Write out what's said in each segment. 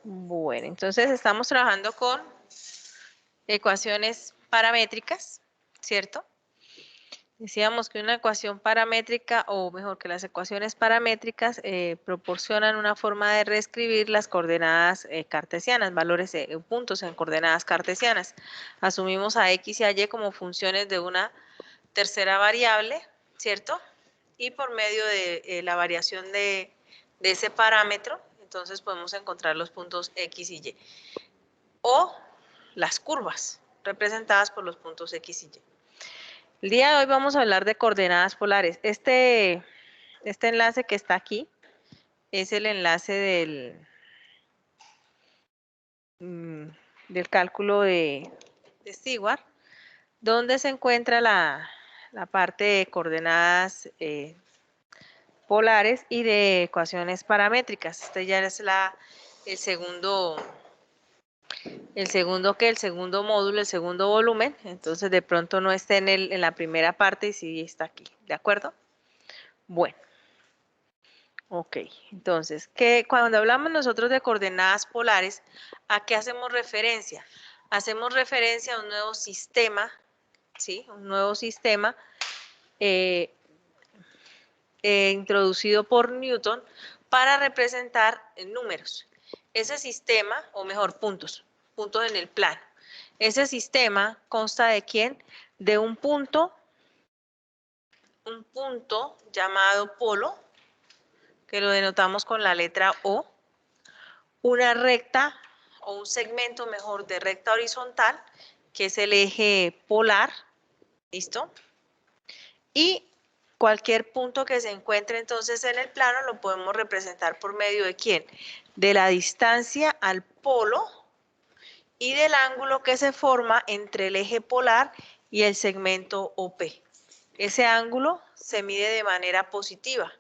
Bueno, entonces estamos trabajando con ecuaciones paramétricas, ¿cierto? Decíamos que una ecuación paramétrica, o mejor que las ecuaciones paramétricas, proporcionan una forma de reescribir las coordenadas cartesianas, valores, puntos en coordenadas cartesianas. Asumimos a X y a Y como funciones de una tercera variable, ¿cierto? Y por medio de la variación de ese parámetro, entonces podemos encontrar los puntos X y Y. O las curvas, representadas por los puntos X y Y. El día de hoy vamos a hablar de coordenadas polares. Este enlace que está aquí es el enlace del cálculo de Stewart, donde se encuentra la parte de coordenadas polares y de ecuaciones paramétricas. Este ya es el segundo módulo, el segundo volumen. Entonces de pronto no está en la primera parte y sí está aquí, ¿de acuerdo? Bueno. Ok, entonces, cuando hablamos nosotros de coordenadas polares, ¿a qué hacemos referencia? Hacemos referencia a un nuevo sistema, ¿sí? Un nuevo sistema introducido por Newton para representar números. Ese sistema, o mejor, puntos en el plano. Ese sistema consta de ¿quién? De un punto llamado polo, que lo denotamos con la letra O, una recta o un segmento mejor de recta horizontal, que es el eje polar, ¿listo? Y cualquier punto que se encuentre entonces en el plano lo podemos representar por medio de ¿quién? De la distancia al polo y del ángulo que se forma entre el eje polar y el segmento OP. Ese ángulo se mide de manera positiva.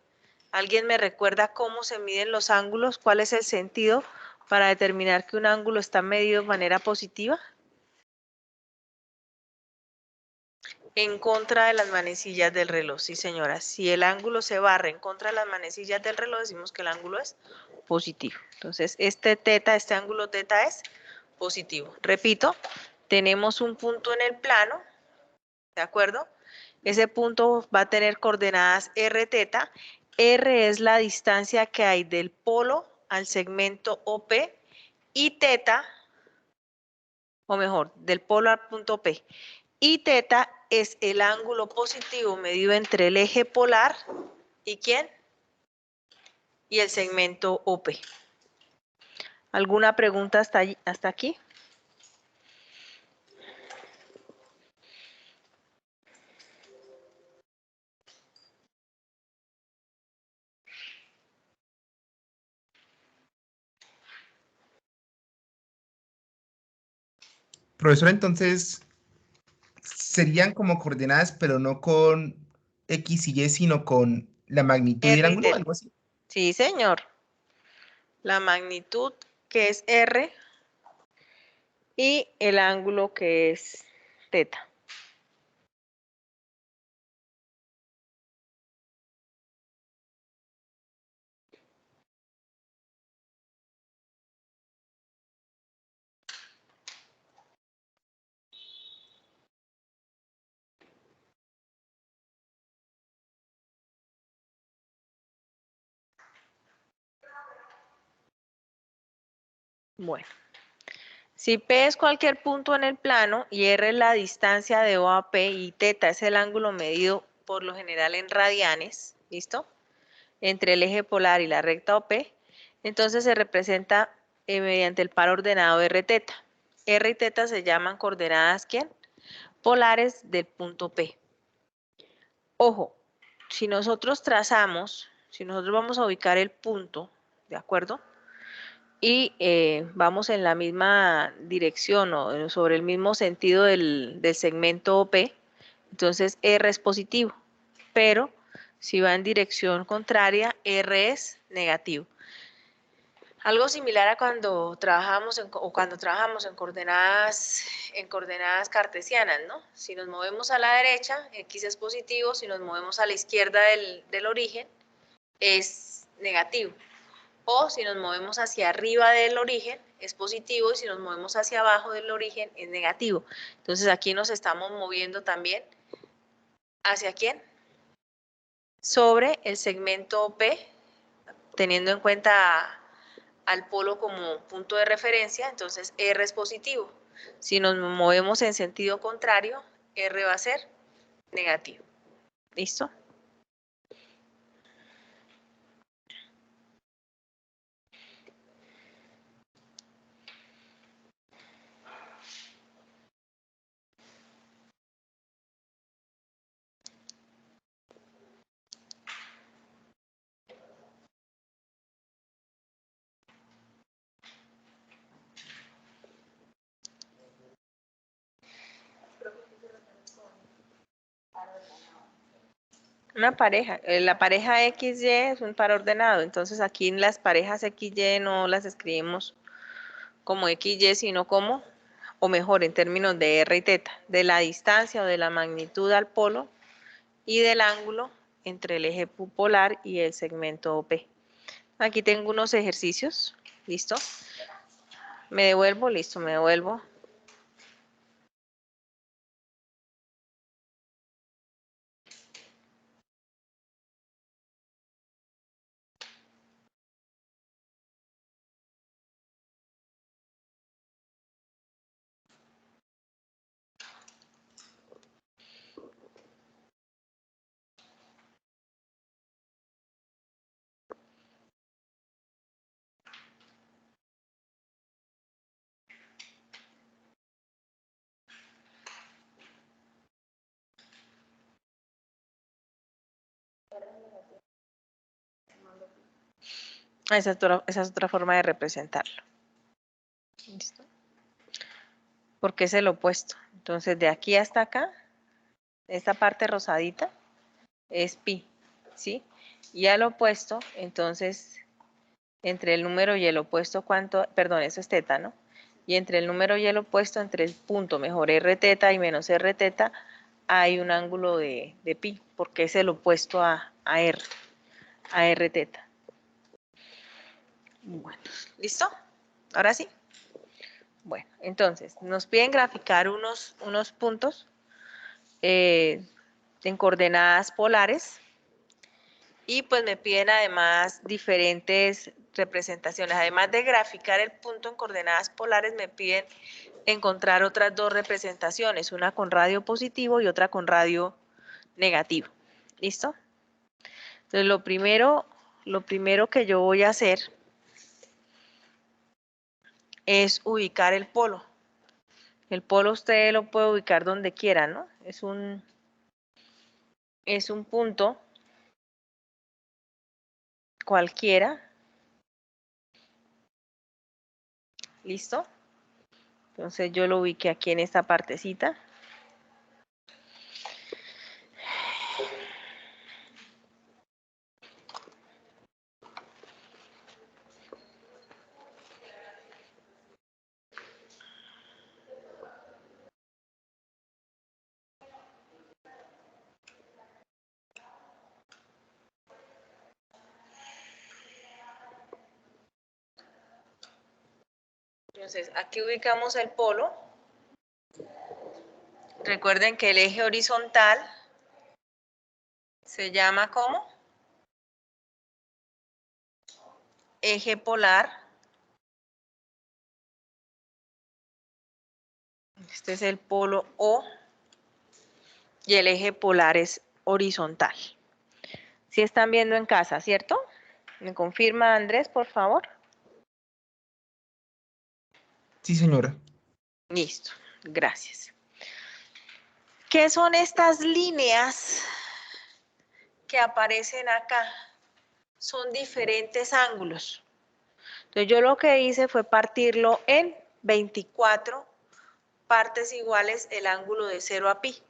¿Alguien me recuerda cómo se miden los ángulos? ¿Cuál es el sentido para determinar que un ángulo está medido de manera positiva? En contra de las manecillas del reloj, sí señora. Si el ángulo se barre en contra de las manecillas del reloj, decimos que el ángulo es positivo. Entonces, este ángulo teta es positivo. Repito, tenemos un punto en el plano, ¿de acuerdo? Ese punto va a tener coordenadas r teta. R es la distancia que hay del polo al segmento OP y teta, o mejor, del polo al punto P. Y teta es el ángulo positivo medido entre el eje polar y ¿quién? Y el segmento OP. ¿Alguna pregunta hasta aquí? Profesor, entonces serían como coordenadas, pero no con X y Y, sino con la magnitud y el R y ángulo, teta. algo así. Sí, señor. La magnitud que es R y el ángulo que es teta. Bueno, si P es cualquier punto en el plano y R es la distancia de O a P y teta es el ángulo medido por lo general en radianes, ¿listo? Entre el eje polar y la recta OP, entonces se representa mediante el par ordenado R teta. R y teta se llaman coordenadas, ¿quién? Polares del punto P. Ojo, si nosotros vamos a ubicar el punto, ¿de acuerdo? Y vamos en la misma dirección o sobre el mismo sentido del segmento OP, entonces R es positivo, pero si va en dirección contraria, R es negativo. Algo similar a cuando trabajamos en coordenadas cartesianas, ¿no? Si nos movemos a la derecha, X es positivo, si nos movemos a la izquierda del origen, es negativo. O si nos movemos hacia arriba del origen, es positivo, y si nos movemos hacia abajo del origen, es negativo. Entonces aquí nos estamos moviendo también. ¿Hacia quién? Sobre el segmento P, teniendo en cuenta al polo como punto de referencia, entonces R es positivo. Si nos movemos en sentido contrario, R va a ser negativo. ¿Listo? Una pareja, la pareja XY es un par ordenado, entonces aquí en las parejas XY no las escribimos como XY, sino como, o mejor, en términos de R y teta, de la distancia o de la magnitud al polo y del ángulo entre el eje polar y el segmento P. Aquí tengo unos ejercicios, ¿listo? Me devuelvo, listo, me devuelvo. Esa es otra forma de representarlo. ¿Listo? Porque es el opuesto. Entonces, de aquí hasta acá, esta parte rosadita es pi, ¿sí? Y al opuesto, entonces, entre el número y el opuesto, ¿cuánto? Perdón, eso es teta, ¿no? Y entre el número y el opuesto, entre el punto mejor r teta y menos r teta, hay un ángulo de pi, porque es el opuesto a r teta. Bueno, ¿listo? Ahora sí. Bueno, entonces, nos piden graficar unos puntos en coordenadas polares y pues me piden además diferentes representaciones. Además de graficar el punto en coordenadas polares, me piden encontrar otras dos representaciones, una con radio positivo y otra con radio negativo. ¿Listo? Entonces, lo primero que yo voy a hacer es ubicar el polo. El polo usted lo puede ubicar donde quiera, ¿no? Es un punto cualquiera. ¿Listo? Entonces yo lo ubiqué aquí en esta partecita. Entonces aquí ubicamos el polo. Recuerden que el eje horizontal se llama ¿cómo? Eje polar. Este es el polo O y el eje polar es horizontal. ¿Sí están viendo en casa, cierto? ¿Me confirma Andrés, por favor? Sí, señora. Listo, gracias. ¿Qué son estas líneas que aparecen acá? Son diferentes ángulos. Entonces yo lo que hice fue partirlo en 24 partes iguales el ángulo de 0 a pi.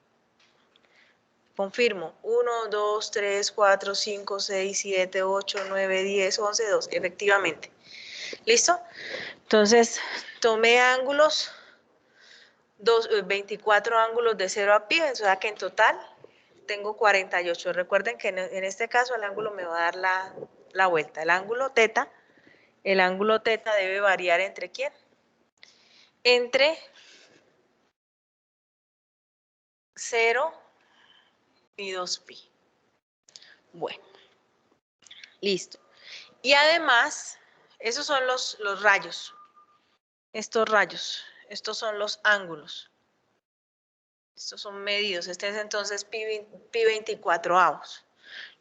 Confirmo, 1, 2, 3, 4, 5, 6, 7, 8, 9, 10, 11, 12, efectivamente. ¿Listo? Entonces, tomé ángulos, 24 ángulos de 0 a pi, o sea que en total tengo 48. Recuerden que en este caso el ángulo me va a dar la vuelta. El ángulo teta El ángulo teta debe variar ¿entre quién? Entre 0 y 2pi. Bueno, listo. Y además, esos son los rayos. Estos rayos, estos son los ángulos. Estos son medidos. Este es entonces pi 24avos.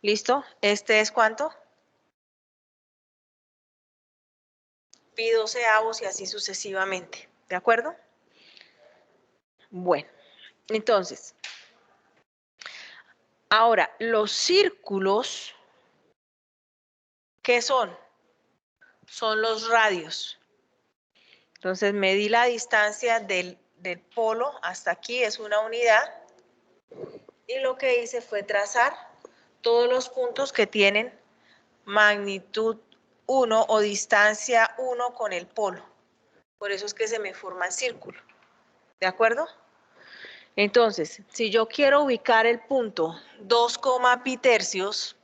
¿Listo? ¿Este es cuánto? Pi 12avos y así sucesivamente. ¿De acuerdo? Bueno, entonces, ahora, los círculos, ¿qué son? Son los radios. Entonces, medí la distancia del polo hasta aquí, es una unidad. Y lo que hice fue trazar todos los puntos que tienen magnitud 1 o distancia 1 con el polo. Por eso es que se me forma el círculo. ¿De acuerdo? Entonces, si yo quiero ubicar el punto 2, pi tercios,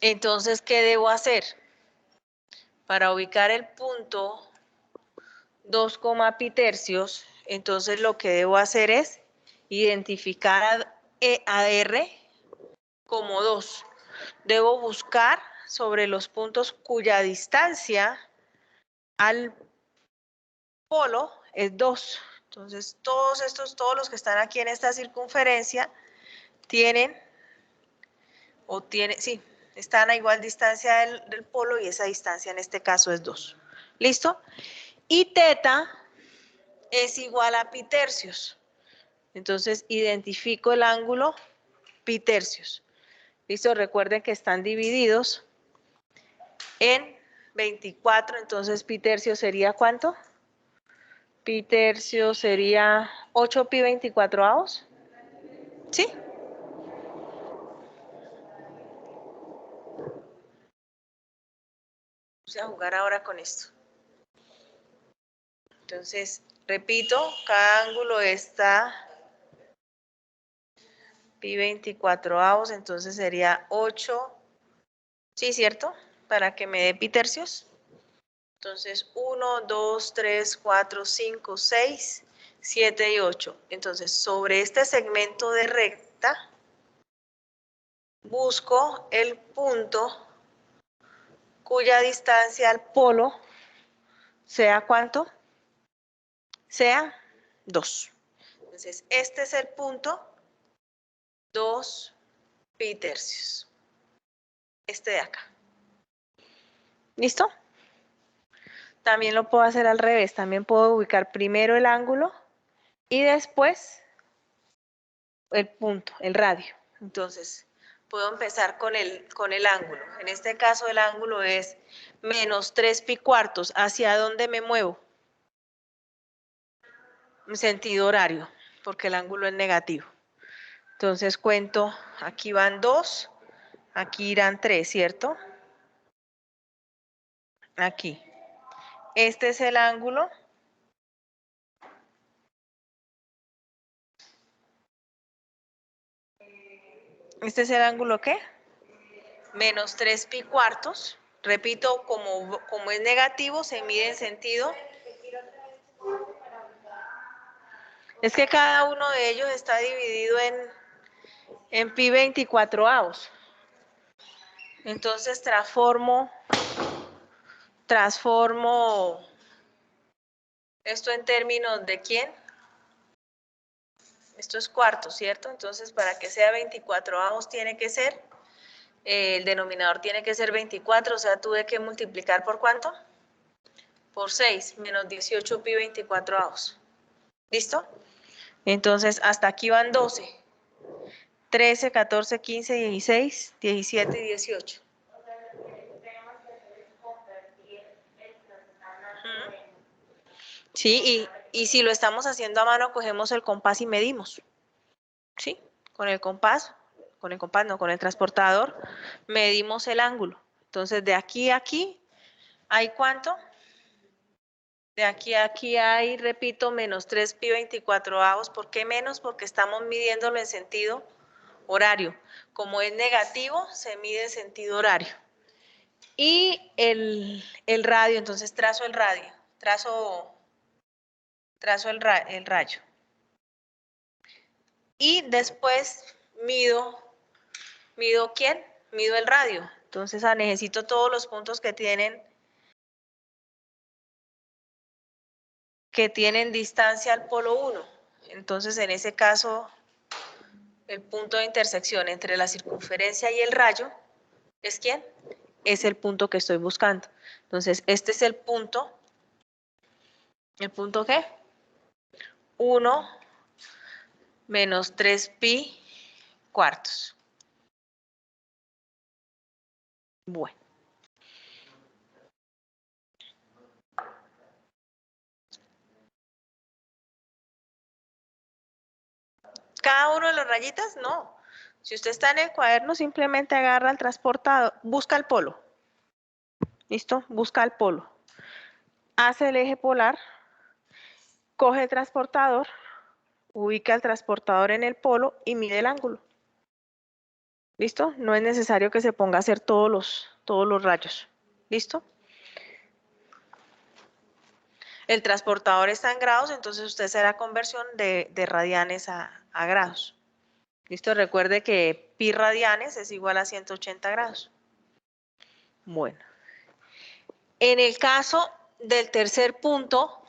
entonces, ¿qué debo hacer? Para ubicar el punto 2, pi tercios, entonces lo que debo hacer es identificar a R como 2. Debo buscar sobre los puntos cuya distancia al polo es 2. Entonces, todos los que están aquí en esta circunferencia están a igual distancia del polo y esa distancia en este caso es 2. ¿Listo? Y teta es igual a pi tercios. Entonces, identifico el ángulo pi tercios. ¿Listo? Recuerden que están divididos en 24, entonces pi tercios sería ¿cuánto? Pi tercios sería 8 pi 24avos. ¿Sí? Vamos a jugar ahora con esto. Entonces, repito, cada ángulo está pi 24avos, entonces sería 8, ¿sí, cierto? Para que me dé pi tercios. Entonces, 1, 2, 3, 4, 5, 6, 7 y 8. Entonces, sobre este segmento de recta, busco el punto cuya distancia al polo sea ¿cuánto? Sea 2. Entonces, este es el punto 2 pi tercios. Este de acá. ¿Listo? También lo puedo hacer al revés. También puedo ubicar primero el ángulo y después el punto, el radio. Entonces, puedo empezar con el ángulo. En este caso, el ángulo es menos 3 pi cuartos. ¿Hacia dónde me muevo? En sentido horario, porque el ángulo es negativo. Entonces, cuento, aquí van 2, aquí irán 3, ¿cierto? Aquí. Este es el ángulo. ¿Este es el ángulo qué? Menos 3 pi cuartos. Repito, como es negativo, se mide en sentido. Es que cada uno de ellos está dividido en pi 24avos. Entonces transformo esto en términos de ¿quién? Esto es cuarto, ¿cierto? Entonces, para que sea 24avos tiene que ser, el denominador tiene que ser 24, o sea, tuve que multiplicar ¿por cuánto? Por 6, menos 18 pi 24avos. ¿Listo? Entonces, hasta aquí van 12, 13, 14, 15, 16, 17 y 18. Sí, y si lo estamos haciendo a mano, cogemos el compás y medimos. ¿Sí? Con el compás, no, con el transportador, medimos el ángulo. Entonces, de aquí a aquí, ¿hay cuánto? De aquí a aquí hay, repito, menos 3 pi 24avos. ¿Por qué menos? Porque estamos midiéndolo en sentido horario. Como es negativo, se mide en sentido horario. Y el radio, entonces trazo el radio, trazo el rayo. Y después mido ¿quién? Mido el radio. Entonces necesito todos los puntos que tienen distancia al polo 1. Entonces en ese caso el punto de intersección entre la circunferencia y el rayo ¿es quién? Es el punto que estoy buscando. Entonces este es el punto. ¿El punto qué? 1 menos 3 pi cuartos. Bueno. Cada uno de los rayitas, no. Si usted está en el cuaderno, simplemente agarra el transportador, busca el polo. ¿Listo? Busca el polo. Hace el eje polar, coge el transportador, ubica el transportador en el polo y mide el ángulo. ¿Listo? No es necesario que se ponga a hacer todos los rayos. ¿Listo? El transportador está en grados, entonces usted hace la conversión de radianes a grados. ¿Listo? Recuerde que pi radianes es igual a 180 grados. Bueno. En el caso del tercer punto,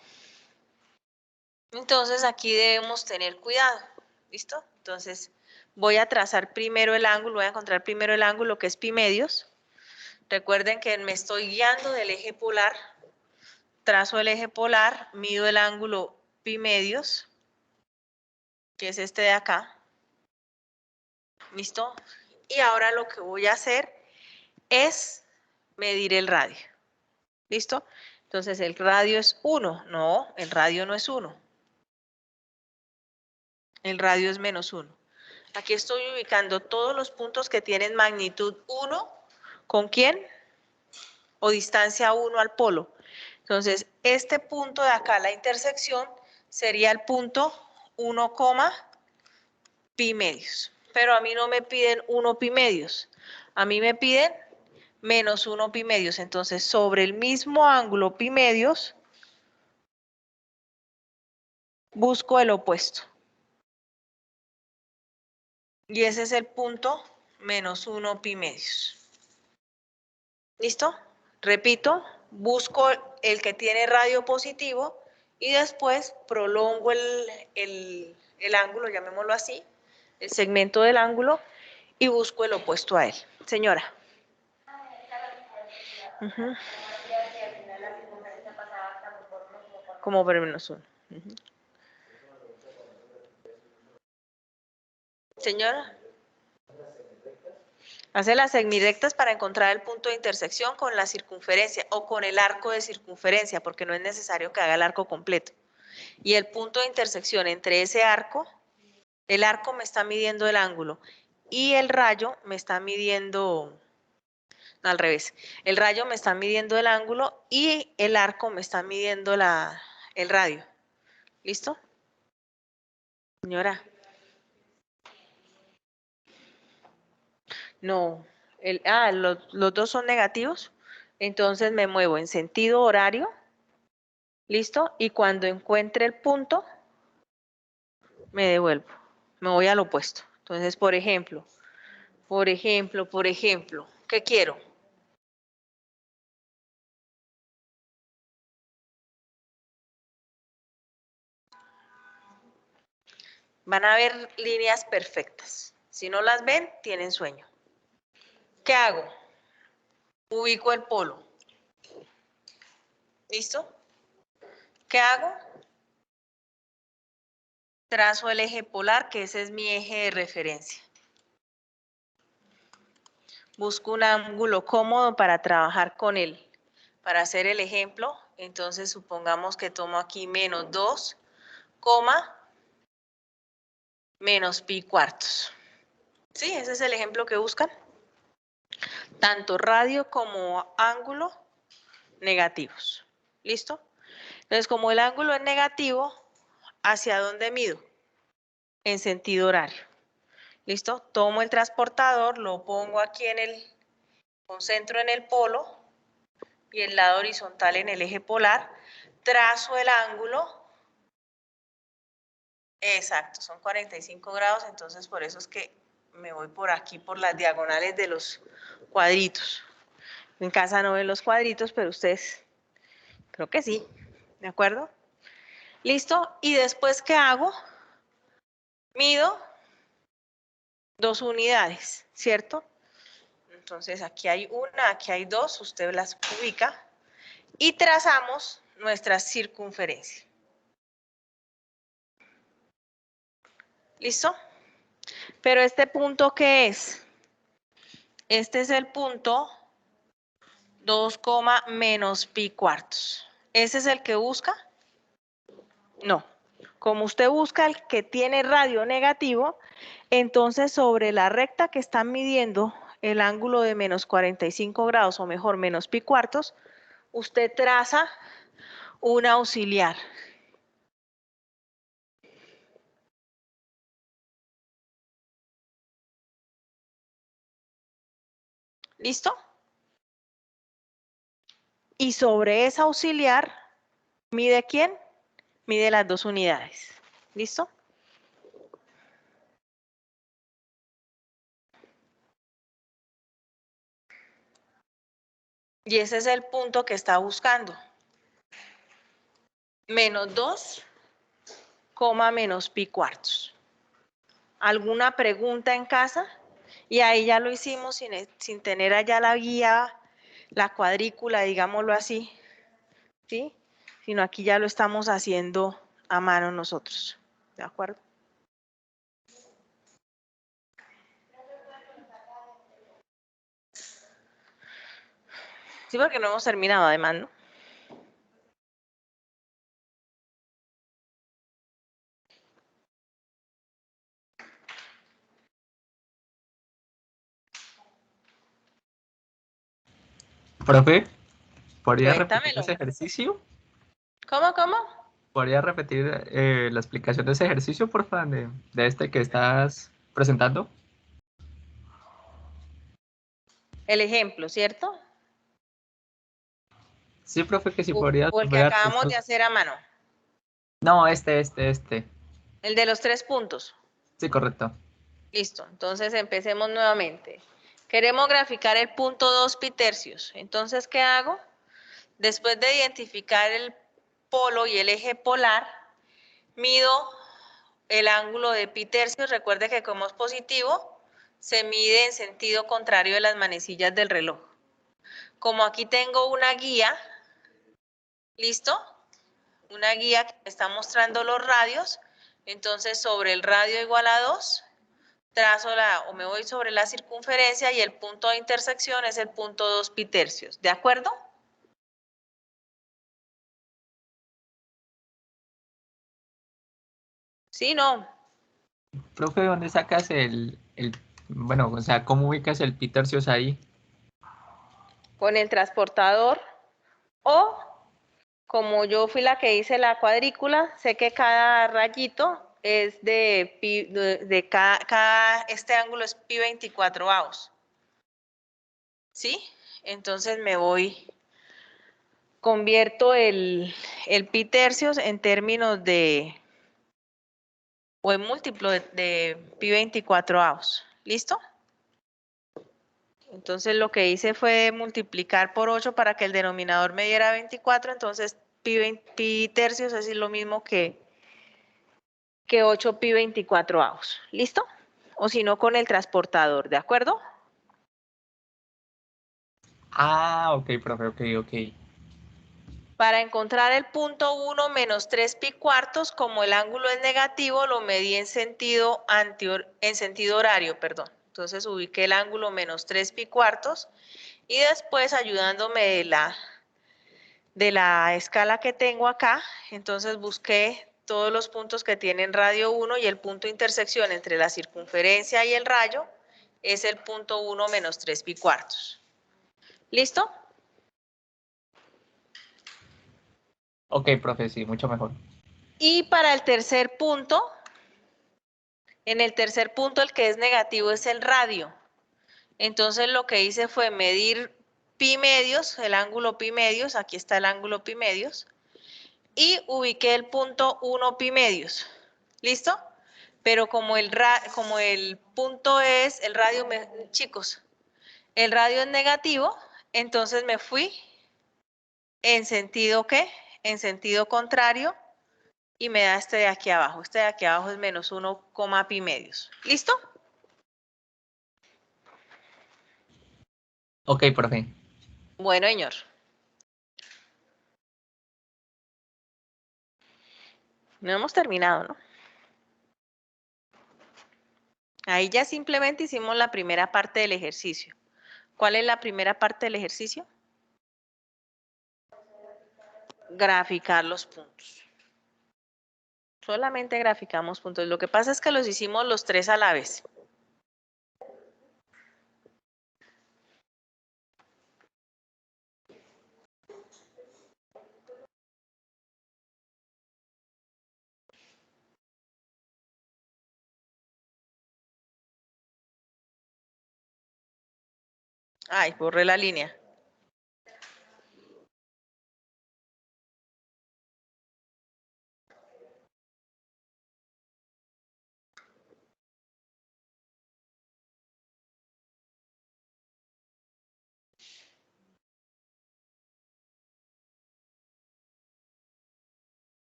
entonces aquí debemos tener cuidado. ¿Listo? Entonces voy a trazar primero el ángulo, voy a encontrar primero el ángulo que es pi medios. Recuerden que me estoy guiando del eje polar. Trazo el eje polar, mido el ángulo pi medios, que es este de acá. ¿Listo? Y ahora lo que voy a hacer es medir el radio. ¿Listo? Entonces el radio es 1. No, el radio no es 1. El radio es menos 1. Aquí estoy ubicando todos los puntos que tienen magnitud 1. ¿Con quién? O distancia 1 al polo. Entonces, este punto de acá, la intersección, sería el punto 1, pi medios. Pero a mí no me piden 1 pi medios. A mí me piden menos 1 pi medios. Entonces, sobre el mismo ángulo pi medios, busco el opuesto. Y ese es el punto menos 1 pi medios. ¿Listo? Repito, busco el que tiene radio positivo y después prolongo el ángulo, llamémoslo así, el segmento del ángulo y busco el opuesto a él. Señora. Como por menos 1. Señora. Hace las semirectas para encontrar el punto de intersección con la circunferencia o con el arco de circunferencia, porque no es necesario que haga el arco completo. Y el punto de intersección entre ese arco, el arco me está midiendo el ángulo y el rayo me está midiendo, no, al revés, el rayo me está midiendo el ángulo y el arco me está midiendo el radio. ¿Listo? Señora. No, los dos son negativos, entonces me muevo en sentido horario, ¿listo? Y cuando encuentre el punto, me devuelvo, me voy al opuesto. Entonces, por ejemplo, ¿qué quiero? Van a ver líneas perfectas. Si no las ven, tienen sueño. ¿Qué hago? Ubico el polo. ¿Listo? ¿Qué hago? Trazo el eje polar, que ese es mi eje de referencia. Busco un ángulo cómodo para trabajar con él. Para hacer el ejemplo, entonces supongamos que tomo aquí menos 2, menos pi cuartos. ¿Sí? Ese es el ejemplo que buscan. Tanto radio como ángulo negativos. ¿Listo? Entonces, como el ángulo es negativo, ¿hacia dónde mido? En sentido horario. ¿Listo? Tomo el transportador, lo pongo aquí concentro en el polo y el lado horizontal en el eje polar, trazo el ángulo, exacto, son 45 grados, entonces por eso es que me voy por aquí, por las diagonales de los cuadritos. En casa no ven los cuadritos, pero ustedes creo que sí, ¿de acuerdo? ¿Listo? Y después, ¿qué hago? Mido 2 unidades, ¿cierto? Entonces aquí hay una, aquí hay dos, usted las ubica y trazamos nuestra circunferencia. ¿Listo? Pero este punto, ¿qué es? Este es el punto 2, menos pi cuartos. ¿Ese es el que busca? No. Como usted busca el que tiene radio negativo, entonces sobre la recta que están midiendo el ángulo de menos 45 grados, o mejor, menos pi cuartos, usted traza un auxiliar. ¿Listo? Y sobre esa auxiliar, ¿mide quién? Mide las 2 unidades. ¿Listo? Y ese es el punto que está buscando. Menos 2, menos pi cuartos. ¿Alguna pregunta en casa? Y ahí ya lo hicimos sin tener allá la guía, la cuadrícula, digámoslo así, ¿sí? Sino aquí ya lo estamos haciendo a mano nosotros, ¿de acuerdo? Sí, porque no hemos terminado además, ¿no? Profe, ¿podría repetir Cuéntamelo. ese ejercicio? ¿Cómo, cómo? ¿Podría repetir la explicación de ese ejercicio, porfa, de este que estás presentando? El ejemplo, ¿cierto? Sí, profe, que si podría O el que volver a acabamos de repetirlo. hacer a mano. No, este. El de los 3 puntos. Sí, correcto. Listo, entonces empecemos nuevamente. Queremos graficar el punto 2 pi tercios. Entonces, ¿qué hago? Después de identificar el polo y el eje polar, mido el ángulo de pi tercios. Recuerde que como es positivo, se mide en sentido contrario de las manecillas del reloj. Como aquí tengo una guía, ¿listo? Una guía que me está mostrando los radios, entonces sobre el radio igual a 2, trazo o me voy sobre la circunferencia y el punto de intersección es el punto 2 pi tercios. ¿De acuerdo? ¿Sí, no? Profe, ¿dónde sacas bueno, o sea, cómo ubicas el pi tercios ahí? Con el transportador o como yo fui la que hice la cuadrícula, sé que cada rayito es este ángulo es pi 24avos. ¿Sí? Entonces me voy, convierto el pi tercios en términos o en múltiplo de pi 24avos. ¿Listo? Entonces lo que hice fue multiplicar por 8 para que el denominador me diera 24, entonces pi tercios es lo mismo que 8 pi 24avos. ¿Listo? O si no, con el transportador, ¿de acuerdo? Ah, ok, profe, ok. Para encontrar el punto 1 menos 3 pi cuartos, como el ángulo es negativo, lo medí en sentido horario, perdón. Entonces ubiqué el ángulo menos 3 pi cuartos y después ayudándome de la escala que tengo acá, entonces busqué todos los puntos que tienen radio 1 y el punto de intersección entre la circunferencia y el rayo es el punto 1 menos 3 pi cuartos. ¿Listo? Ok, profe, sí, mucho mejor. Y para el tercer punto, En el tercer punto, el que es negativo es el radio. Entonces lo que hice fue medir pi medios, el ángulo pi medios, aquí está el ángulo pi medios, y ubiqué el punto 1 pi medios. ¿Listo? Pero como el punto es, el radio, chicos, el radio es negativo, entonces me fui en sentido ¿qué? En sentido contrario y me da este de aquí abajo. Este de aquí abajo es menos 1, pi medios. ¿Listo? Ok, profe. Bueno, señor. No hemos terminado, ¿no? Ahí ya simplemente hicimos la primera parte del ejercicio. ¿Cuál es la primera parte del ejercicio? Graficar los puntos. Solamente graficamos puntos. Lo que pasa es que los hicimos los tres a la vez. Ay, borré la línea.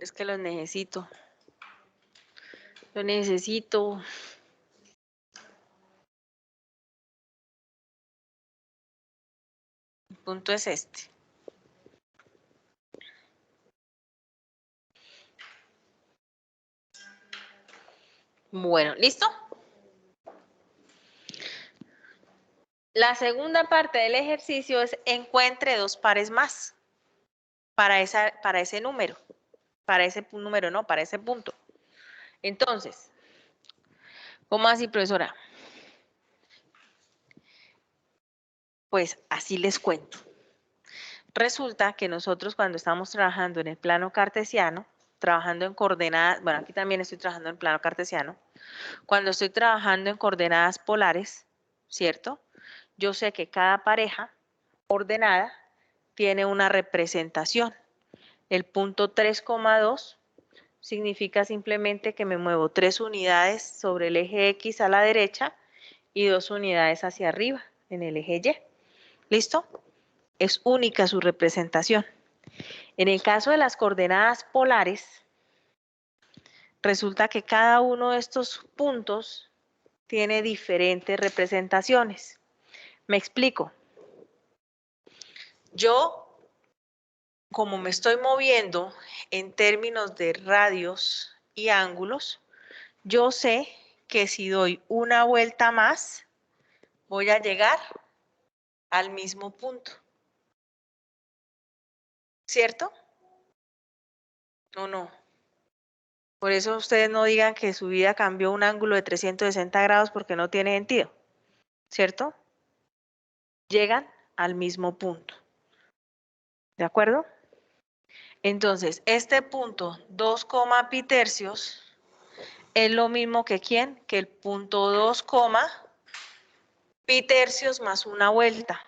Es que los necesito. Lo necesito. El punto es este. Bueno, ¿listo? La segunda parte del ejercicio es encuentre dos pares más para ese número. Para ese número, no, para ese punto. Entonces, ¿cómo así, profesora? Pues así les cuento. Resulta que nosotros cuando estamos trabajando en el plano cartesiano, trabajando en coordenadas, bueno, aquí también estoy trabajando en plano cartesiano, cuando estoy trabajando en coordenadas polares, ¿cierto? Yo sé que cada pareja ordenada tiene una representación. El punto 3,2 significa simplemente que me muevo 3 unidades sobre el eje X a la derecha y 2 unidades hacia arriba en el eje Y. ¿Listo? Es única su representación. En el caso de las coordenadas polares, resulta que cada uno de estos puntos tiene diferentes representaciones. Me explico. Yo, como me estoy moviendo en términos de radios y ángulos, yo sé que si doy una vuelta más, voy a llegar al mismo punto. ¿Cierto? ¿O no? Por eso ustedes no digan que su vida cambió un ángulo de 360 grados porque no tiene sentido. ¿Cierto? Llegan al mismo punto. ¿De acuerdo? Entonces, este punto 2, pi tercios es lo mismo que ¿quién? Que el punto 2, pi tercios más una vuelta.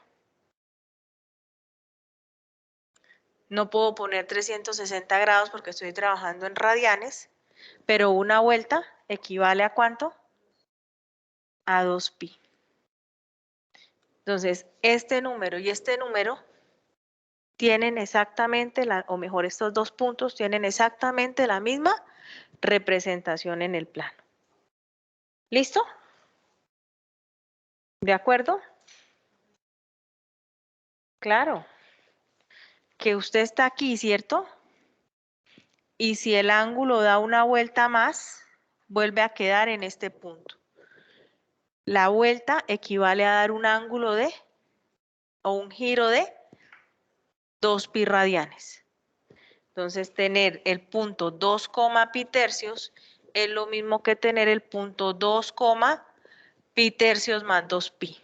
No puedo poner 360 grados porque estoy trabajando en radianes, pero una vuelta equivale ¿a cuánto? A 2pi. Entonces, este número y este número tienen exactamente, o mejor, estos dos puntos tienen exactamente la misma representación en el plano. ¿Listo? ¿De acuerdo? Claro. Que usted está aquí, ¿cierto? Y si el ángulo da una vuelta más, vuelve a quedar en este punto. La vuelta equivale a dar un ángulo o un giro de 2pi radianes. Entonces, tener el punto 2, pi tercios es lo mismo que tener el punto 2, pi tercios más 2pi.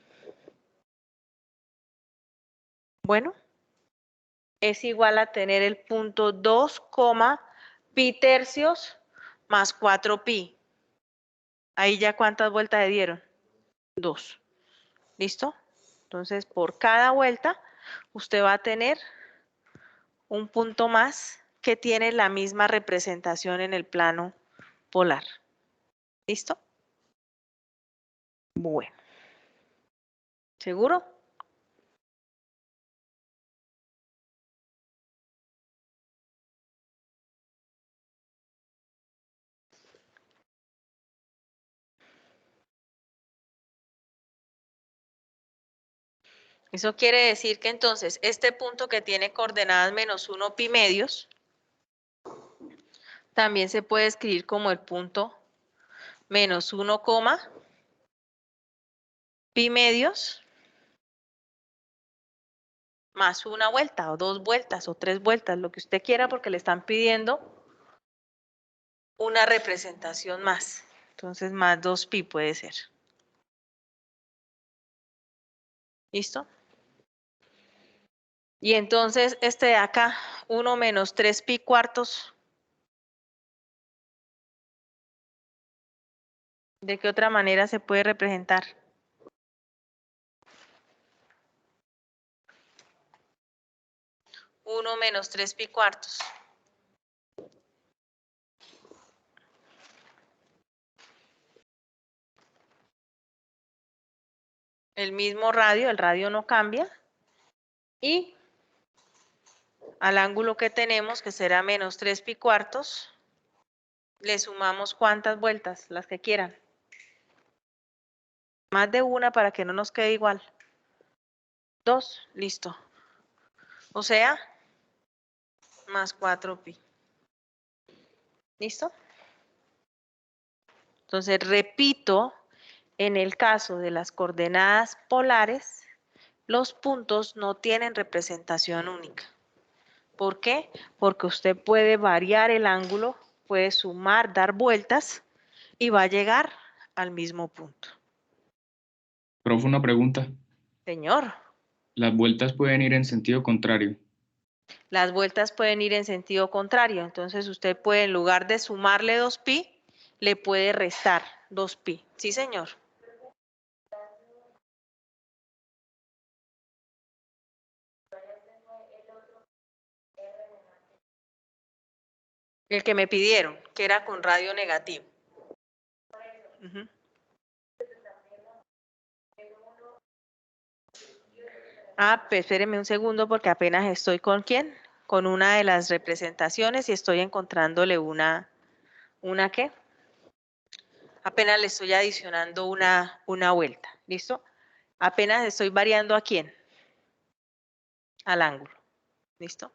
Bueno, es igual a tener el punto 2, pi tercios más 4pi. Ahí ya ¿cuántas vueltas le dieron? 2. ¿Listo? Entonces, por cada vuelta, usted va a tener un punto más que tiene la misma representación en el plano polar. ¿Listo? Bueno. ¿Seguro? Eso quiere decir que entonces este punto que tiene coordenadas menos 1 pi medios también se puede escribir como el punto menos 1, pi medios más una vuelta o 2 vueltas o 3 vueltas, lo que usted quiera porque le están pidiendo una representación más. Entonces más 2pi puede ser. ¿Listo? Y entonces este de acá, 1 menos 3pi cuartos. ¿De qué otra manera se puede representar? Uno menos 3pi cuartos. El mismo radio, el radio no cambia. Y al ángulo que tenemos, que será menos 3pi cuartos, le sumamos ¿cuántas vueltas? Las que quieran. Más de una para que no nos quede igual. 2, listo. O sea, más 4pi. ¿Listo? Entonces, repito, en el caso de las coordenadas polares, los puntos no tienen representación única. ¿Por qué? Porque usted puede variar el ángulo, puede sumar, dar vueltas y va a llegar al mismo punto. Profe, una pregunta. Señor, Las vueltas pueden ir en sentido contrario. las vueltas pueden ir en sentido contrario. Entonces usted puede, en lugar de sumarle 2pi, le puede restar 2pi. Sí, señor. El que me pidieron, que era con radio negativo. Ujú. Ah, pues espéreme un segundo porque apenas estoy con quién, con una de las representaciones y estoy encontrándole ¿una qué? Apenas le estoy adicionando una vuelta, ¿listo? Apenas estoy variando ¿a quién? Al ángulo, ¿listo?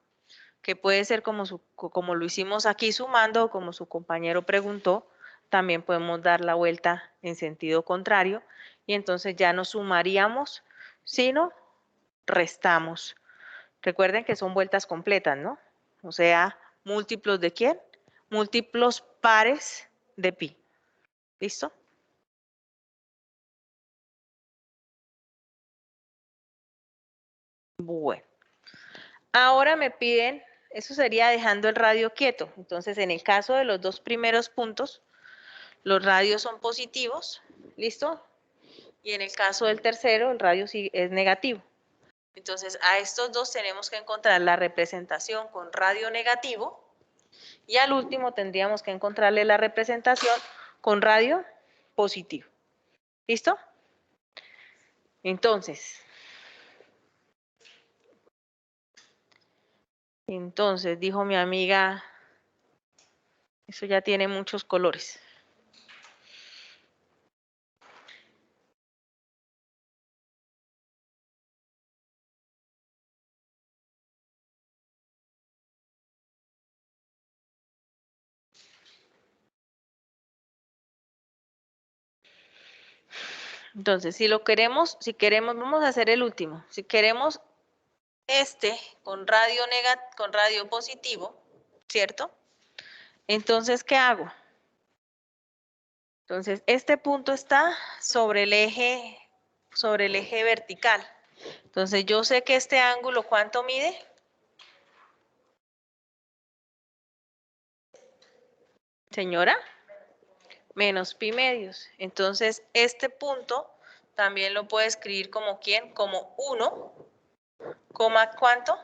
Que puede ser como lo hicimos aquí sumando, o como su compañero preguntó, también podemos dar la vuelta en sentido contrario y entonces ya no sumaríamos, sino restamos. Recuerden que son vueltas completas, ¿no? O sea, múltiplos ¿de quién? Múltiplos pares de pi. ¿Listo? Bueno. Ahora me piden, eso sería dejando el radio quieto. Entonces, en el caso de los dos primeros puntos, los radios son positivos, ¿listo? Y en el caso del tercero, el radio sí es negativo. Entonces, a estos dos tenemos que encontrar la representación con radio negativo y al último tendríamos que encontrarle la representación con radio positivo. ¿Listo? Entonces, dijo mi amiga, eso ya tiene muchos colores. Entonces, si queremos, vamos a hacer el último. Si queremos este con radio positivo, ¿cierto? Entonces, ¿qué hago? Entonces, este punto está sobre el eje vertical. Entonces, yo sé que este ángulo, ¿cuánto mide? Señora, menos pi medios. Entonces, este punto también lo puedo escribir como ¿quién? Como 1, ¿cuánto?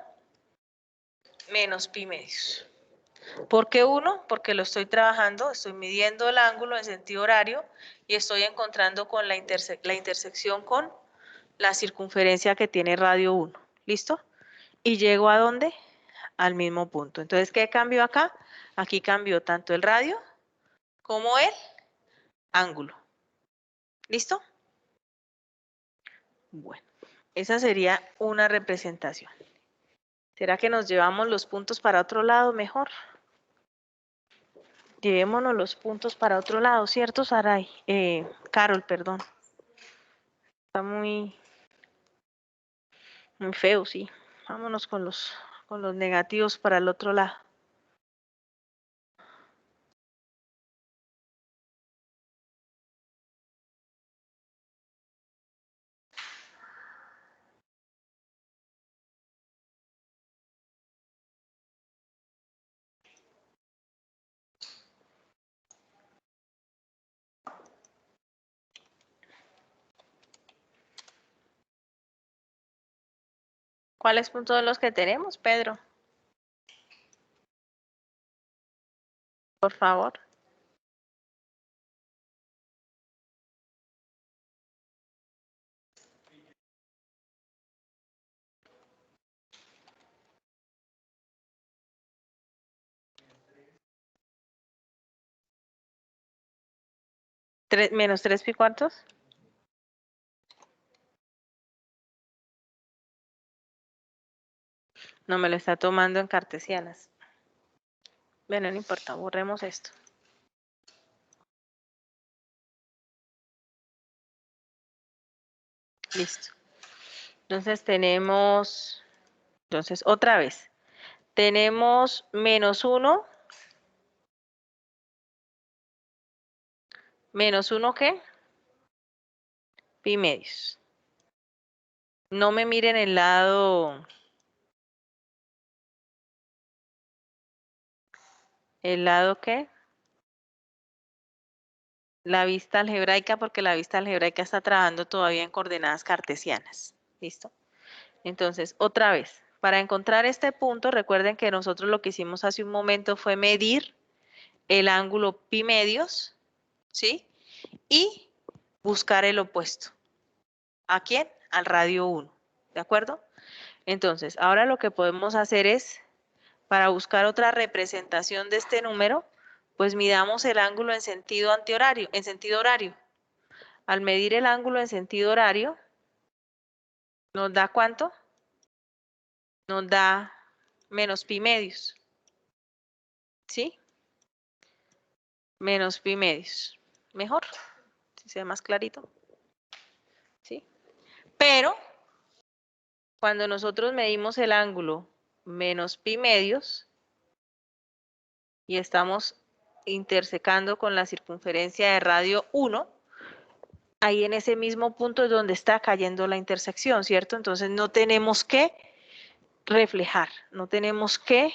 Menos pi medios. ¿Por qué 1? Porque lo estoy trabajando, estoy midiendo el ángulo en sentido horario y estoy encontrando con la intersección con la circunferencia que tiene radio 1. ¿Listo? Y llego ¿a dónde? Al mismo punto. Entonces, ¿qué cambió acá? Aquí cambió tanto el radio como el ángulo. ¿Listo? Bueno, esa sería una representación. ¿Será que nos llevamos los puntos para otro lado mejor? Llevémonos los puntos para otro lado, ¿cierto, Saray? Carol, perdón. Está muy feo, sí. Vámonos con los negativos para el otro lado. ¿Cuáles puntos de los que tenemos, Pedro? Por favor. Menos 3 pi cuartos. No me lo está tomando en cartesianas. Bueno, no importa, borremos esto. Listo. Entonces tenemos, otra vez, tenemos menos 1. ¿Menos 1 qué? Pi medios. No me miren el lado qué? La vista algebraica, porque la vista algebraica está trabajando todavía en coordenadas cartesianas. ¿Listo? Entonces, otra vez, para encontrar este punto, recuerden que nosotros lo que hicimos hace un momento fue medir el ángulo pi medios, ¿sí? Y buscar el opuesto. ¿A quién? Al radio 1. ¿De acuerdo? Entonces, ahora lo que podemos hacer es, para buscar otra representación de este número, pues midamos el ángulo en sentido antihorario, en sentido horario. Al medir el ángulo en sentido horario, ¿nos da cuánto? Nos da menos pi medios. ¿Sí? Menos pi medios. Mejor, si se ve más clarito. ¿Sí? Pero, cuando nosotros medimos el ángulo menos pi medios y estamos intersecando con la circunferencia de radio 1, ahí en ese mismo punto es donde está cayendo la intersección, ¿cierto? Entonces no tenemos que reflejar, no tenemos que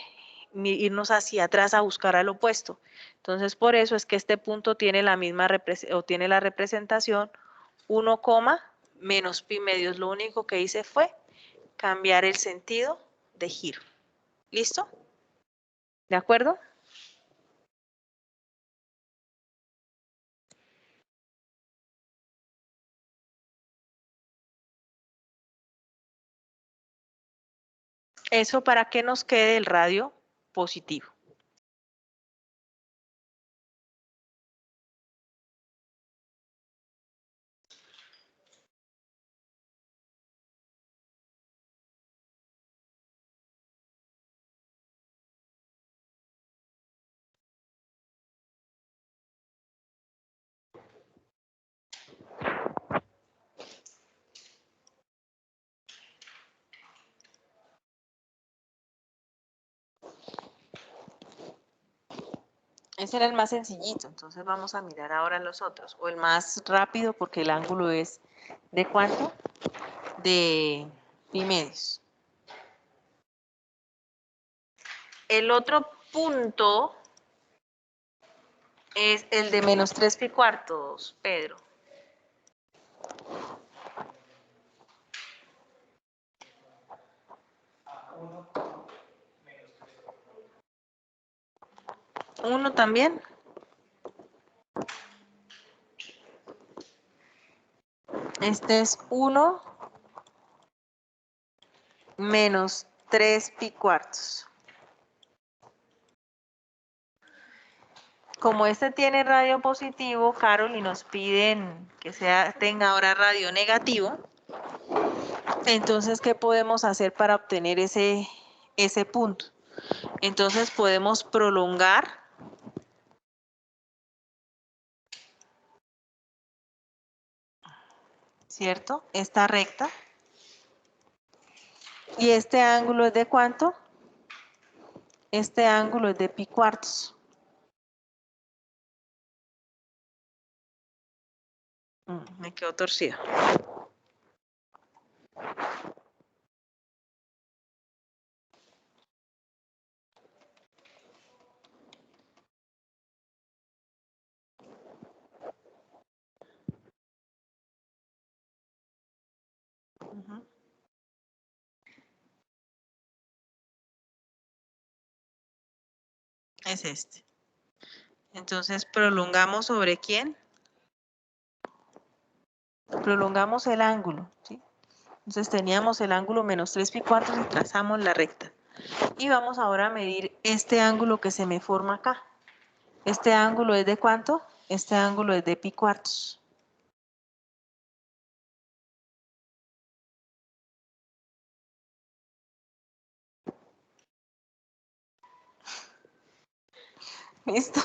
irnos hacia atrás a buscar al opuesto. Entonces por eso es que este punto tiene la misma tiene la representación 1, menos pi medios. Lo único que hice fue cambiar el sentido de giro. ¿Listo? ¿De acuerdo? Eso para que nos quede el radio positivo. Ese era el más sencillito, entonces vamos a mirar ahora los otros. O el más rápido porque el ángulo es ¿de cuánto? De pi medios. El otro punto es el de menos 3 pi cuartos, Pedro. ¿Uno también? Este es 1 menos 3 pi cuartos. Como este tiene radio positivo, Carol, y nos piden que tenga ahora radio negativo, entonces, ¿qué podemos hacer para obtener ese punto? Entonces, podemos prolongar ¿cierto? Esta recta. ¿Y este ángulo es de cuánto? Este ángulo es de pi cuartos. Me quedó torcido. Es este. Entonces, prolongamos sobre quién? Prolongamos el ángulo, ¿sí? Entonces teníamos el ángulo menos 3 pi cuartos y trazamos la recta. Y vamos ahora a medir este ángulo que se me forma acá. ¿Este ángulo es de cuánto? Este ángulo es de pi cuartos. ¿Listo?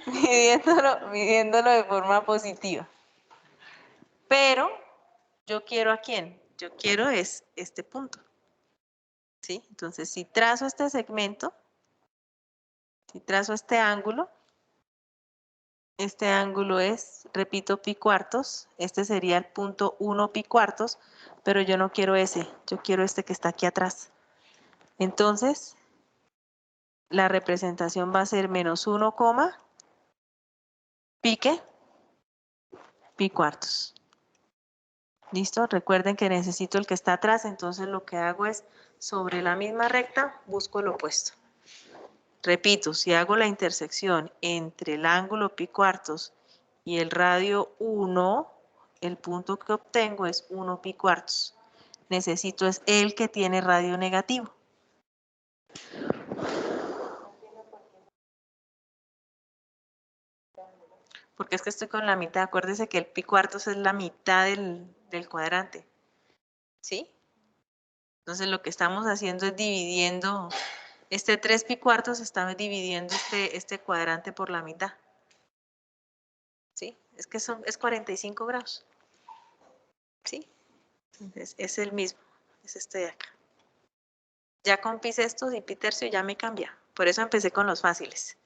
Midiéndolo de forma positiva. Pero yo quiero ¿a quién? Yo quiero es este punto. ¿Sí? Entonces, si trazo este segmento, si trazo este ángulo es, repito, pi cuartos, este sería el punto 1 pi cuartos, pero yo no quiero ese, yo quiero este que está aquí atrás. Entonces, la representación va a ser menos 1, pique, pi cuartos. ¿Listo? Recuerden que necesito el que está atrás, entonces lo que hago es, sobre la misma recta, busco el opuesto. Repito, si hago la intersección entre el ángulo pi cuartos y el radio 1, el punto que obtengo es 1 pi cuartos. Necesito es el que tiene radio negativo. Porque es que estoy con la mitad. Acuérdese que el pi cuartos es la mitad del cuadrante. ¿Sí? Entonces lo que estamos haciendo es dividiendo, este 3 pi cuartos está dividiendo este cuadrante por la mitad. ¿Sí? Es que es 45 grados. ¿Sí? Entonces es el mismo, es este de acá. Ya con pi sextos y pi tercio ya me cambia. Por eso empecé con los fáciles.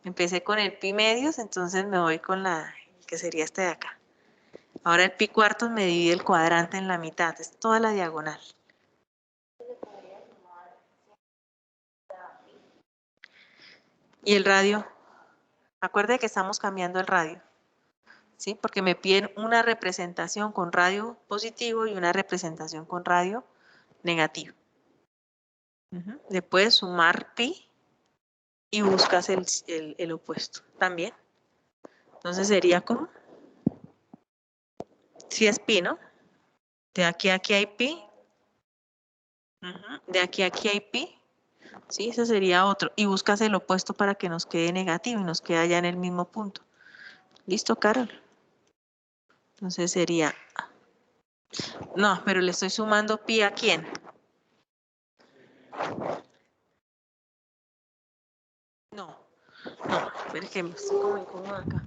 Empecé con el pi medios, entonces me voy con que sería este de acá. Ahora el pi cuartos me divide el cuadrante en la mitad, es toda la diagonal. Y el radio, acuerde que estamos cambiando el radio, ¿sí? Porque me piden una representación con radio positivo y una representación con radio negativo. Le puedes sumar pi y buscas el opuesto también. Entonces sería como, si es pi, ¿no? De aquí a aquí hay pi. De aquí a aquí hay pi. Sí, ese sería otro. Y buscas el opuesto para que nos quede negativo y nos queda ya en el mismo punto. ¿Listo, Carol? Entonces sería... No, pero le estoy sumando pi a quién. No, pero es que estoy como incómoda acá.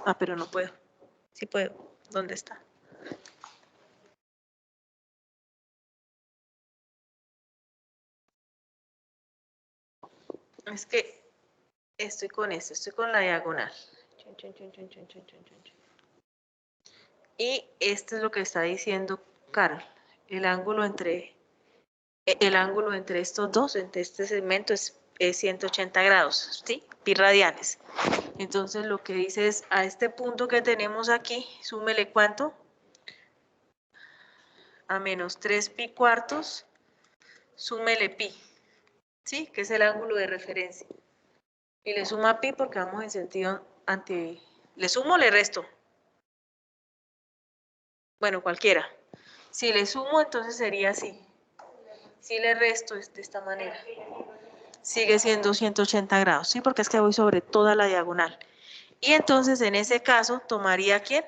Ah, pero no puedo. Sí puedo. ¿Dónde está? Es que estoy con esto, estoy con la diagonal. Chun, chun, chun, chun, chun, chun, chun, chun. Y esto es lo que está diciendo Carol. El ángulo entre estos dos, entre este segmento es 180 grados, ¿sí? Pi radianes. Entonces lo que dice es, a este punto que tenemos aquí, súmele ¿cuánto? A menos 3 pi cuartos, súmele pi, ¿sí? Que es el ángulo de referencia. Y le suma pi porque vamos en sentido anti... ¿Le sumo o le resto? Bueno, cualquiera. Si le sumo, entonces sería así. Si le resto es de esta manera. Sigue siendo 180 grados, ¿sí? Porque es que voy sobre toda la diagonal. Y entonces, en ese caso, tomaría ¿quién?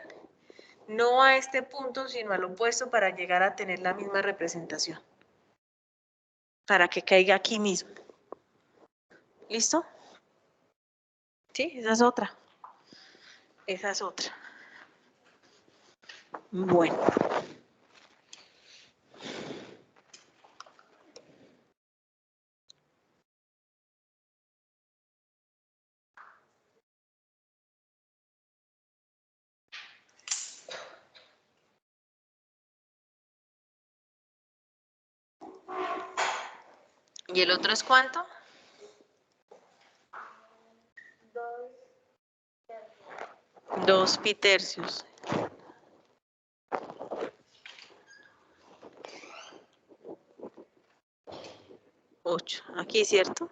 No a este punto, sino al opuesto para llegar a tener la misma representación. Para que caiga aquí mismo. ¿Listo? Sí, esa es otra. Esa es otra. Bueno. ¿Y el otro es cuánto? 2 pi tercios. 8. Aquí, ¿cierto?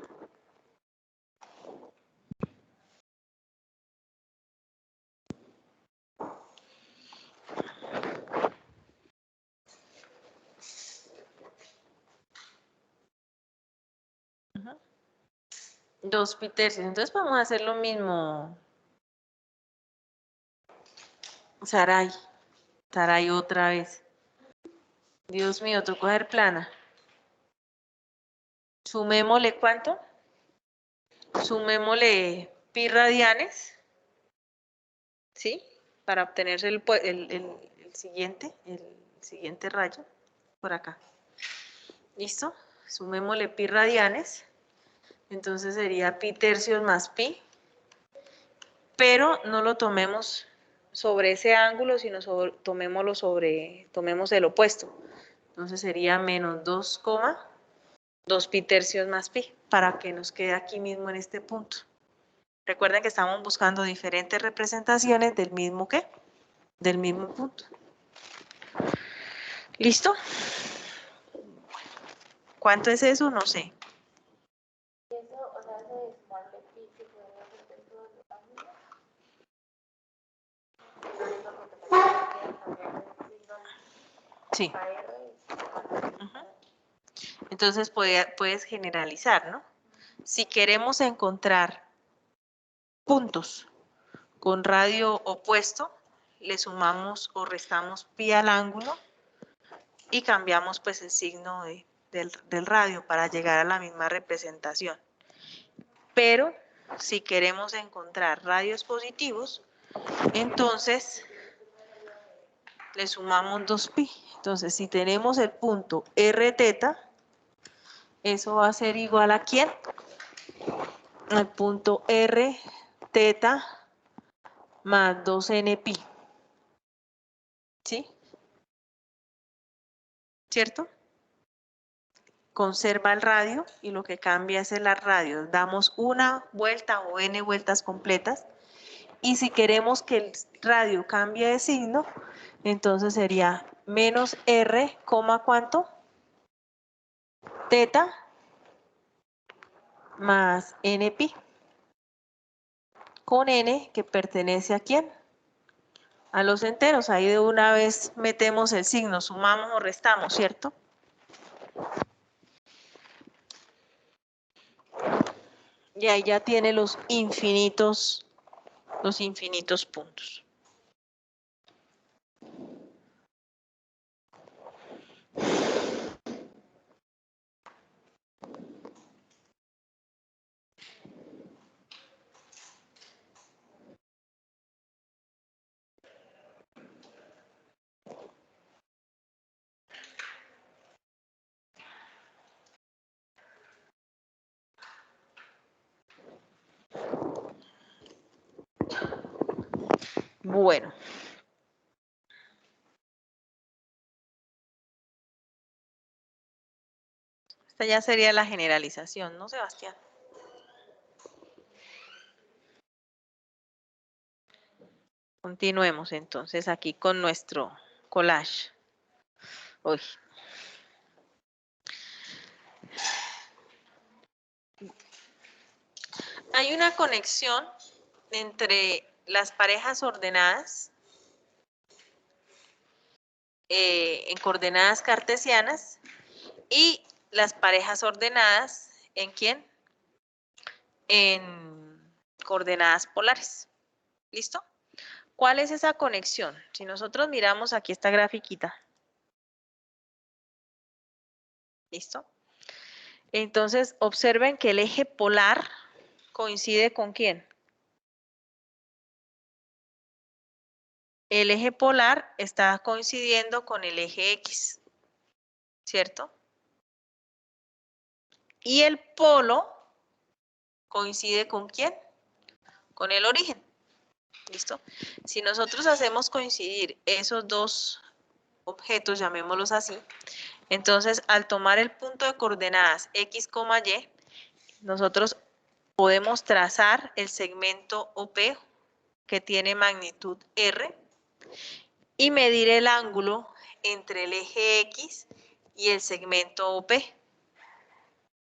Ajá. 2 pi tercios. Entonces vamos a hacer lo mismo. Saray. Saray otra vez. Dios mío, tocó coger plana. Sumémosle ¿cuánto? Sumémosle pi radianes. ¿Sí? Para obtenerse el siguiente rayo. Por acá. ¿Listo? Sumémosle pi radianes. Entonces sería pi tercios más pi. Pero no lo tomemos sobre ese ángulo, sino tomemos el opuesto. Entonces sería menos 2 pi tercios más pi, para que nos quede aquí mismo en este punto. Recuerden que estamos buscando diferentes representaciones del mismo ¿qué? Del mismo punto. ¿Listo? ¿Cuánto es eso? No sé. Sí. Ujú. Entonces puedes generalizar, ¿no? Si queremos encontrar puntos con radio opuesto, le sumamos o restamos pi al ángulo y cambiamos pues el signo del radio para llegar a la misma representación. Pero si queremos encontrar radios positivos, entonces le sumamos 2pi. Entonces si tenemos el punto r teta, eso va a ser igual a ¿quién? Al punto r teta más 2n pi. ¿Sí? ¿Cierto? Conserva el radio y lo que cambia es el radio. Damos una vuelta o n vueltas completas. Y si queremos que el radio cambie de signo, entonces sería menos r, ¿cuánto? Teta más n pi. Con n que pertenece a ¿quién? A los enteros. Ahí de una vez metemos el signo, sumamos o restamos, ¿cierto? Y ahí ya tiene los infinitos puntos. Bueno. Esta ya sería la generalización, ¿no, Sebastián? Continuemos entonces aquí con nuestro collage. Uy. Hay una conexión entre las parejas ordenadas en coordenadas cartesianas y las parejas ordenadas ¿en quién? En coordenadas polares. ¿Listo? ¿Cuál es esa conexión? Si nosotros miramos aquí esta grafiquita. ¿Listo? Entonces, observen que el eje polar coincide con ¿quién? El eje polar está coincidiendo con el eje X, ¿cierto? Y el polo coincide con ¿quién? Con el origen. ¿Listo? Si nosotros hacemos coincidir esos dos objetos, llamémoslos así, entonces al tomar el punto de coordenadas X, Y, nosotros podemos trazar el segmento OP que tiene magnitud R y medir el ángulo entre el eje X y el segmento OP.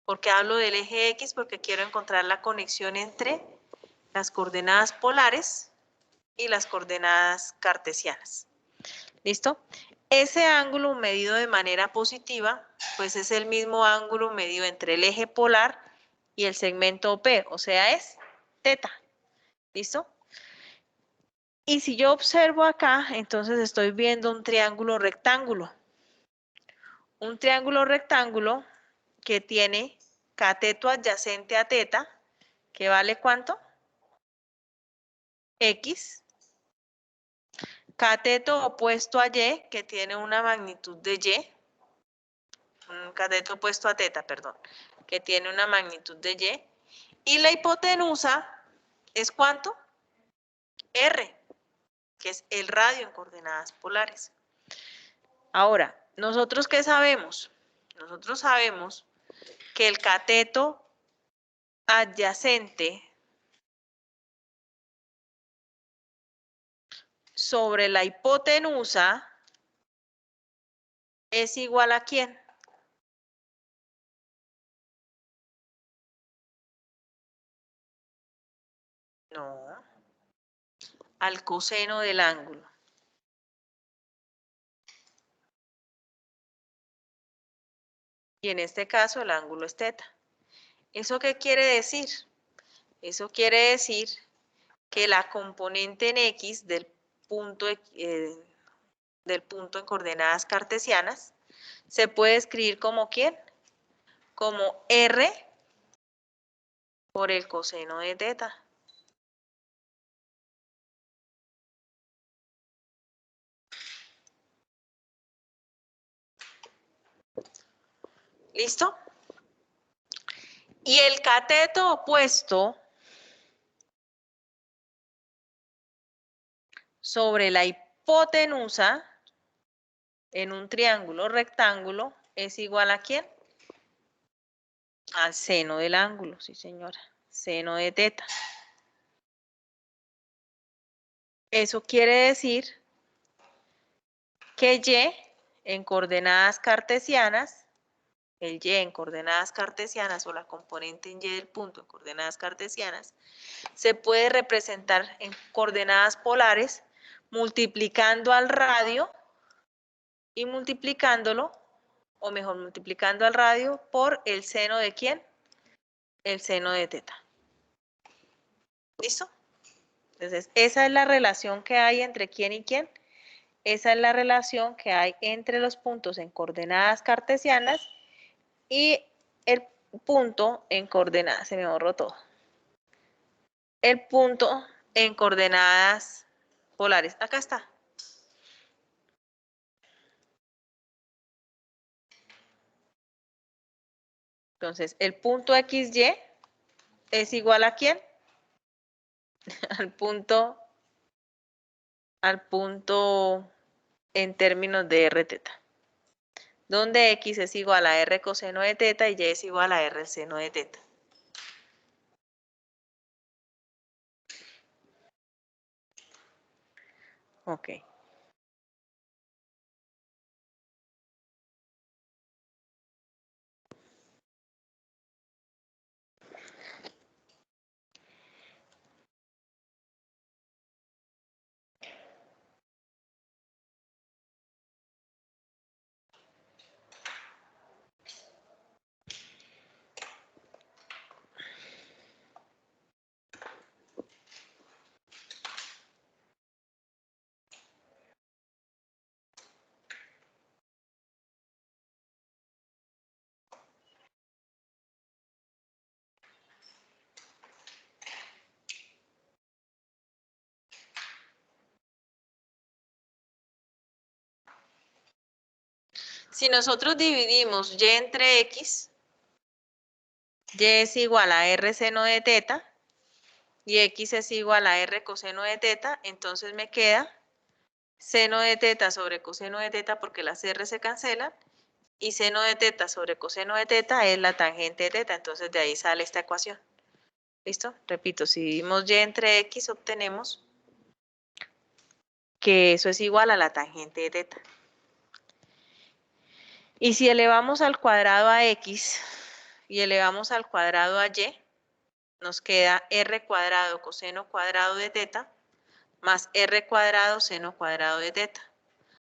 ¿Por qué hablo del eje X? Porque quiero encontrar la conexión entre las coordenadas polares y las coordenadas cartesianas. ¿Listo? Ese ángulo medido de manera positiva, pues es el mismo ángulo medido entre el eje polar y el segmento OP, o sea, es teta. ¿Listo? Y si yo observo acá, entonces estoy viendo un triángulo rectángulo. Un triángulo rectángulo que tiene cateto adyacente a teta, que vale ¿cuánto? X. Cateto opuesto a Y, que tiene una magnitud de Y. Un cateto opuesto a teta, perdón, que tiene una magnitud de Y. Y la hipotenusa es ¿cuánto? R, que es el radio en coordenadas polares. Ahora, ¿nosotros qué sabemos? Nosotros sabemos que el cateto adyacente sobre la hipotenusa es igual a ¿quién? No, al coseno del ángulo. Y en este caso el ángulo es teta. ¿Eso qué quiere decir? Eso quiere decir que la componente en X del punto en coordenadas cartesianas se puede escribir como ¿quién? Como R por el coseno de teta. ¿Listo? Y el cateto opuesto sobre la hipotenusa en un triángulo rectángulo es igual a ¿quién? Al seno del ángulo, sí señora, seno de teta. Eso quiere decir que Y en coordenadas cartesianas, el Y en coordenadas cartesianas o la componente en Y del punto en coordenadas cartesianas, se puede representar en coordenadas polares multiplicando al radio y multiplicándolo, o mejor, multiplicando al radio por el seno de ¿quién? El seno de teta. ¿Listo? Entonces, esa es la relación que hay entre quién y quién. Esa es la relación que hay entre los puntos en coordenadas cartesianas y el punto en coordenadas, se me borró todo. El punto en coordenadas polares. Acá está. Entonces, el punto XY es igual a ¿quién? Al punto al punto en términos de r teta, donde x es igual a r coseno de teta y y es igual a r seno de teta. Ok. Si nosotros dividimos y entre x, y es igual a r seno de teta y x es igual a r coseno de teta, entonces me queda seno de teta sobre coseno de teta porque las r se cancelan y seno de teta sobre coseno de teta es la tangente de teta, entonces de ahí sale esta ecuación. ¿Listo? Repito, si dividimos y entre x obtenemos que eso es igual a la tangente de teta. Y si elevamos al cuadrado a x y elevamos al cuadrado a y, nos queda r cuadrado coseno cuadrado de teta más r cuadrado seno cuadrado de teta.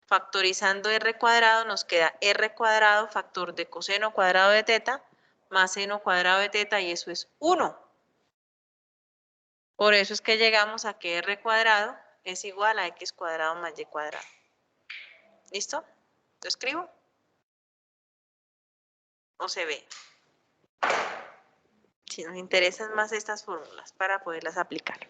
Factorizando r cuadrado nos queda r cuadrado factor de coseno cuadrado de teta más seno cuadrado de teta y eso es 1. Por eso es que llegamos a que r cuadrado es igual a x cuadrado más y cuadrado. ¿Listo? ¿Lo escribo? ¿O se ve? Si nos interesan más estas fórmulas para poderlas aplicar.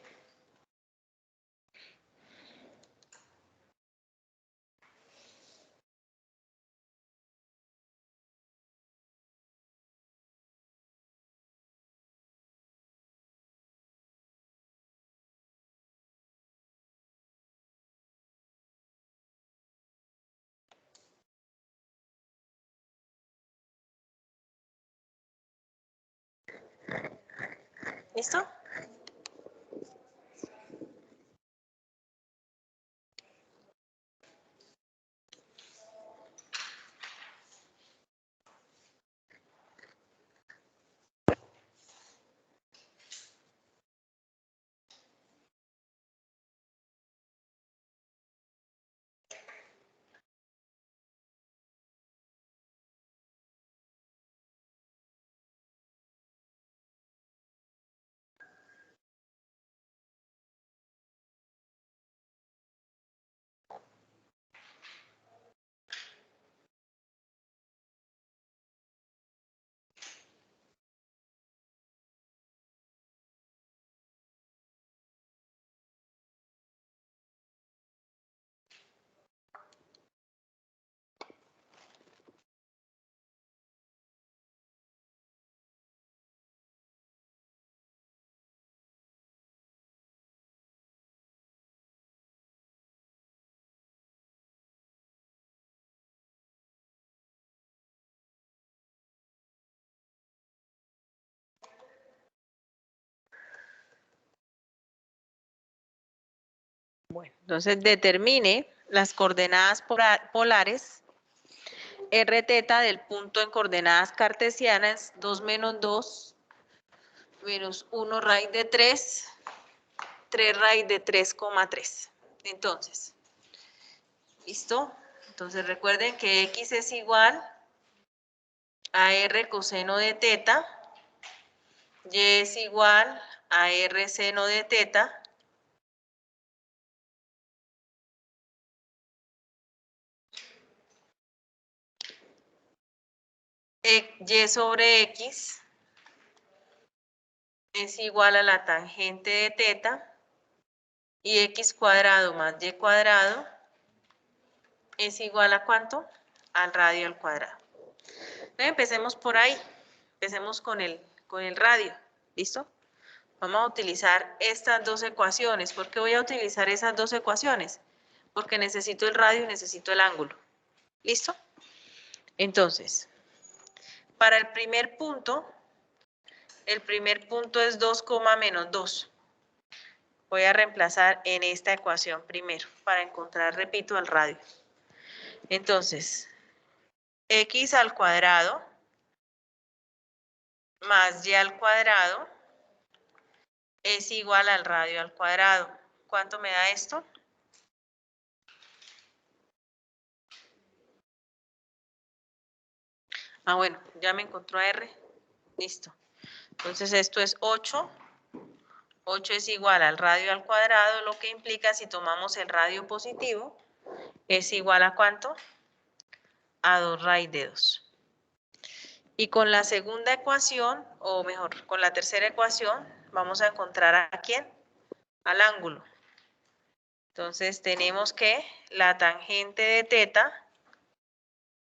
¿Listo? Bueno, entonces determine las coordenadas polares r teta del punto en coordenadas cartesianas 2 menos 2 menos 1 raíz de 3, 3 raíz de 3,3. Entonces, ¿listo? Entonces recuerden que x es igual a r coseno de teta, y es igual a r seno de teta, y sobre x es igual a la tangente de teta y x cuadrado más y cuadrado es igual a ¿cuánto? Al radio al cuadrado. Entonces, empecemos por ahí. Empecemos con el radio. ¿Listo? Vamos a utilizar estas dos ecuaciones. ¿Por qué voy a utilizar esas dos ecuaciones? porque necesito el radio y necesito el ángulo. ¿Listo? Entonces, para el primer punto es 2, menos 2. Voy a reemplazar en esta ecuación primero para encontrar, repito, el radio. Entonces, x al cuadrado más y al cuadrado es igual al radio al cuadrado. ¿Cuánto me da esto? Ah, bueno, ya me encontró R. Listo. Entonces esto es 8. 8 es igual al radio al cuadrado, lo que implica, si tomamos el radio positivo, es igual a ¿cuánto? A 2 raíz de 2. Y con la segunda ecuación, o mejor, con la tercera ecuación, vamos a encontrar a ¿quién? Al ángulo. Entonces tenemos que la tangente de teta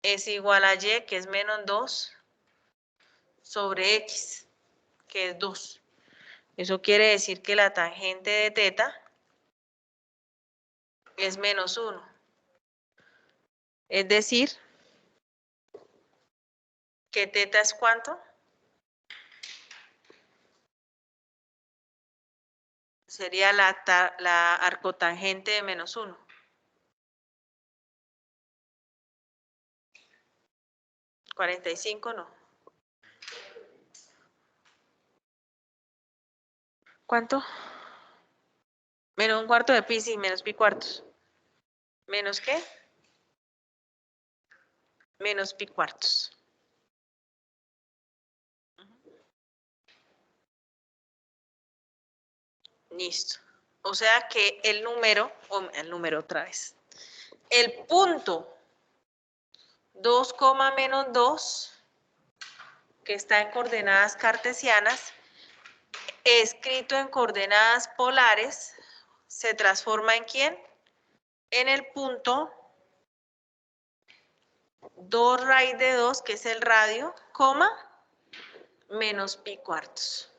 es igual a y, que es menos 2, sobre x, que es 2. Eso quiere decir que la tangente de teta es menos 1. Es decir, que teta es ¿cuánto? Sería la arcotangente de menos 1. ¿45 no? ¿Cuánto? Menos un cuarto de pi, sí, menos pi cuartos. ¿Menos qué? Menos pi cuartos. Listo. O sea que el número otra vez. El punto 2, menos 2, que está en coordenadas cartesianas, escrito en coordenadas polares, se transforma ¿en quién? En el punto 2 raíz de 2, que es el radio, coma, menos pi cuartos.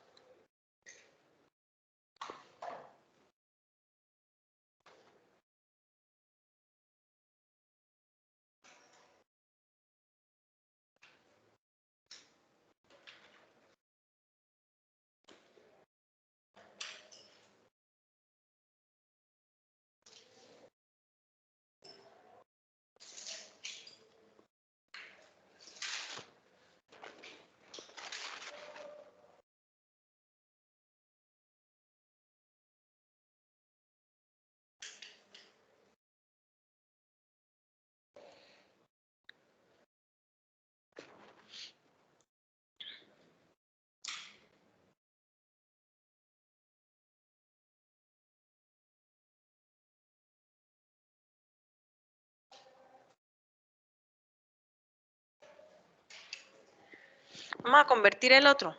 Vamos a convertir el otro.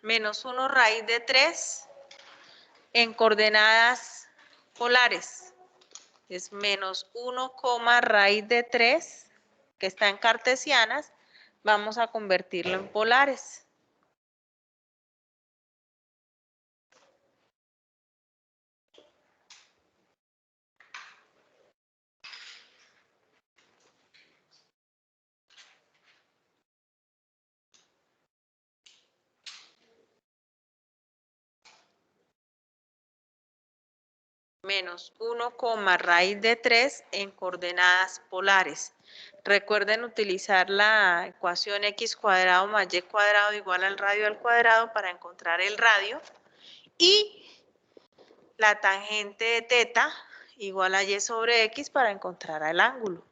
Menos 1 raíz de 3 en coordenadas polares. Es menos 1, raíz de 3, que está en cartesianas. Vamos a convertirlo en polares. Menos 1, raíz de 3 en coordenadas polares. Recuerden utilizar la ecuación x cuadrado más y cuadrado igual al radio al cuadrado para encontrar el radio. Y la tangente de teta igual a y sobre x para encontrar el ángulo.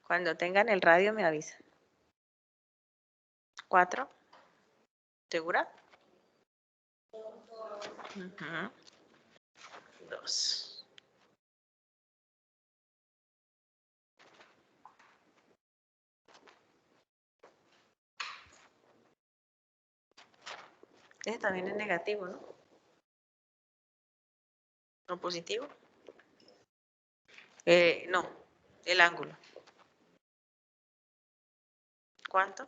Cuando tengan el radio me avisan. 4. ¿Segura? 2. Ese también es negativo, ¿no? ¿O positivo? No, el ángulo. ¿Cuánto?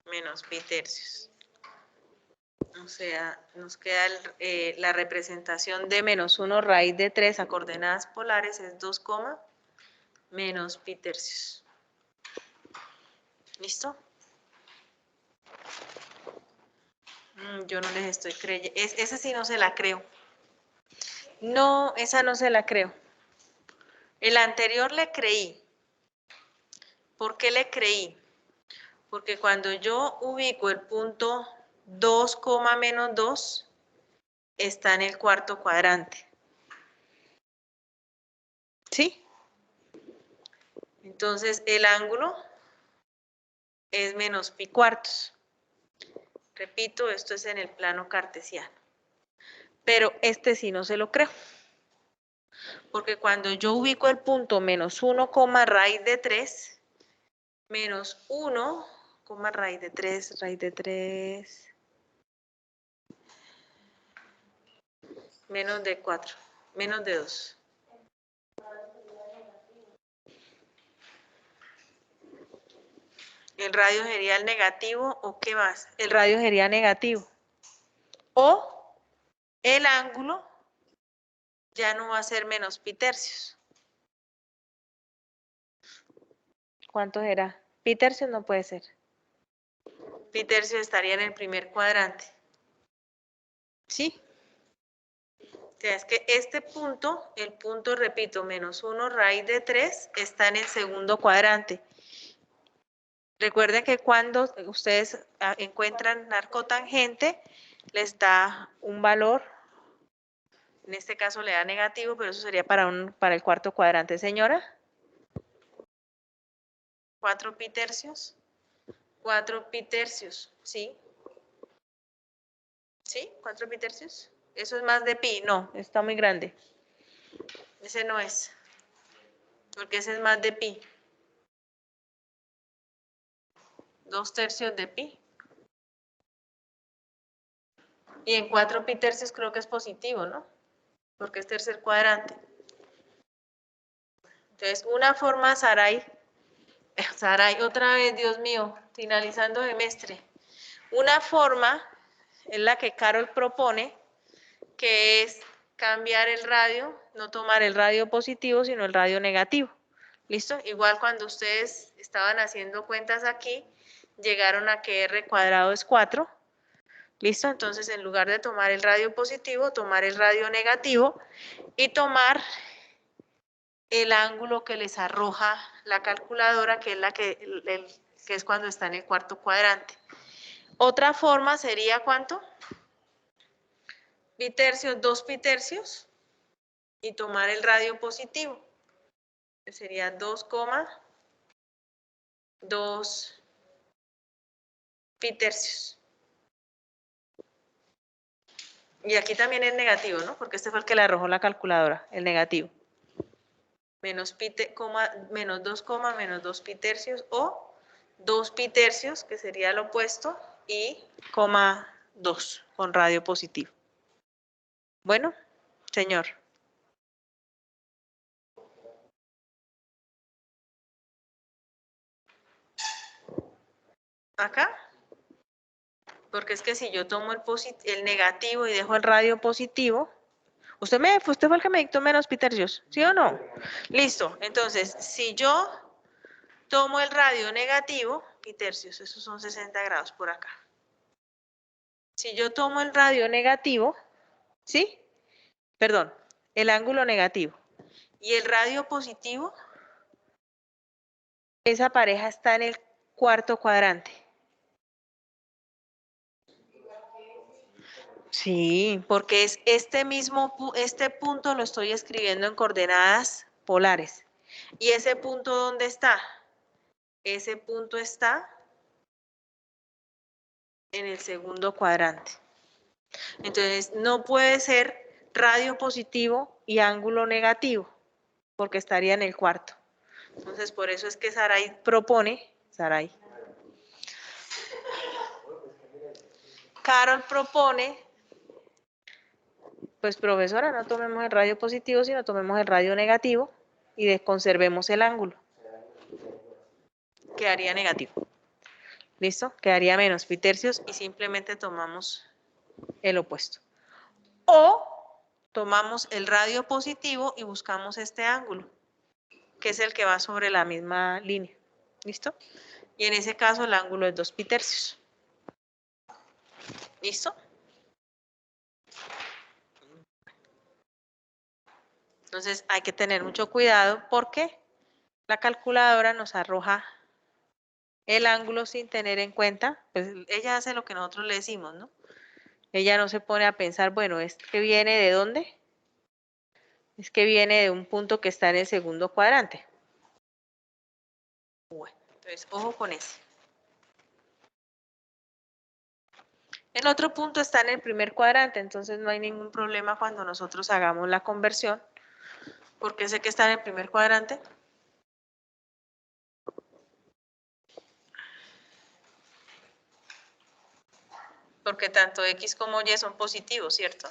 Menos pi tercios. O sea, nos queda la representación de menos 1 raíz de 3 a coordenadas polares es 2, menos pi tercios. ¿Listo? Yo no les estoy creyendo. Esa sí no se la creo. No, esa no se la creo. El anterior le creí. ¿Por qué le creí? Porque cuando yo ubico el punto 2, menos 2, está en el cuarto cuadrante. ¿Sí? Entonces, el ángulo es menos pi cuartos. Repito, esto es en el plano cartesiano. Pero este sí no se lo creo. Porque cuando yo ubico el punto menos 1, raíz de 3, menos 1, raíz de 3, menos de 4, menos de 2. ¿El radio sería el negativo o qué más? El radio sería negativo. O el ángulo ya no va a ser menos pi tercios. ¿Cuánto será? Pi tercios no puede ser. Pi tercios estaría en el primer cuadrante. ¿Sí? O sea, es que este punto, el punto, repito, menos 1 raíz de 3, está en el segundo cuadrante. Recuerden que cuando ustedes encuentran arco tangente, les da un valor, en este caso le da negativo, pero eso sería para el cuarto cuadrante. Señora, 4 pi tercios. 4 pi tercios, ¿sí? ¿Sí? 4 pi tercios. Eso es más de pi, no, está muy grande. Ese no es, porque ese es más de pi. 2 tercios de pi. Y en 4 pi tercios creo que es positivo, ¿no? Porque es tercer cuadrante. Entonces, una forma, Saray, otra vez, Dios mío, finalizando semestre. Una forma es la que Carol propone, que es cambiar el radio, no tomar el radio positivo, sino el radio negativo. ¿Listo? Igual cuando ustedes estaban haciendo cuentas aquí, llegaron a que r cuadrado es 4. ¿Listo? Entonces, en lugar de tomar el radio positivo, tomar el radio negativo y tomar el ángulo que les arroja la calculadora, que es que es cuando está en el cuarto cuadrante. Otra forma sería, ¿cuánto? Pi tercios, 2 pi tercios, y tomar el radio positivo, que sería 2, 2 pi tercios. Y aquí también es negativo, ¿no? Porque este fue el que le arrojó la calculadora, el negativo. Menos 2, menos 2 pi tercios, o 2 pi tercios, que sería lo opuesto, y 2 con radio positivo. Bueno, señor. ¿Acá? Porque es que si yo tomo el negativo y dejo el radio positivo, usted fue el que me dictó menos pi tercios, ¿sí o no? Listo, entonces, si yo tomo el radio negativo, pi tercios, esos son 60 grados por acá. Si yo tomo el radio negativo, ¿sí? Perdón, el ángulo negativo y el radio positivo, esa pareja está en el cuarto cuadrante. Sí, porque es este punto lo estoy escribiendo en coordenadas polares. ¿Y ese punto dónde está? Ese punto está en el segundo cuadrante. Entonces, no puede ser radio positivo y ángulo negativo, porque estaría en el cuarto. Entonces, por eso es que Saray propone, Carol propone, pues profesora, no tomemos el radio positivo, sino tomemos el radio negativo y conservemos el ángulo. Quedaría negativo. ¿Listo? Quedaría menos pi tercios y simplemente tomamos el opuesto. O tomamos el radio positivo y buscamos este ángulo, que es el que va sobre la misma línea. ¿Listo? Y en ese caso el ángulo es 2 pi tercios. ¿Listo? Entonces hay que tener mucho cuidado porque la calculadora nos arroja el ángulo sin tener en cuenta, pues ella hace lo que nosotros le decimos, ¿no? Ella no se pone a pensar, bueno, ¿es que viene de dónde? Es que viene de un punto que está en el segundo cuadrante. Bueno, entonces ojo con ese. El otro punto está en el primer cuadrante, entonces no hay ningún problema cuando nosotros hagamos la conversión. ¿Por qué sé que está en el primer cuadrante? Porque tanto X como Y son positivos, ¿cierto?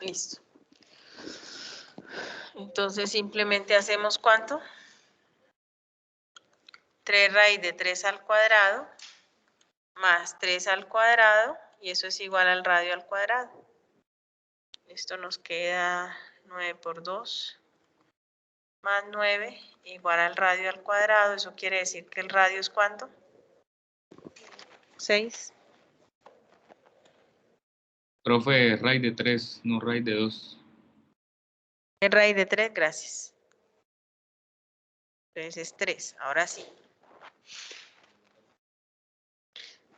Listo. Entonces simplemente hacemos ¿cuánto? 3 raíz de 3 al cuadrado más 3 al cuadrado y eso es igual al radio al cuadrado. Esto nos queda 9 por 2 más 9 igual al radio al cuadrado. Eso quiere decir que el radio es ¿cuánto? 6. Profe, raíz de 3, no raíz de 2. El raíz de 3, gracias. Entonces es 3, ahora sí.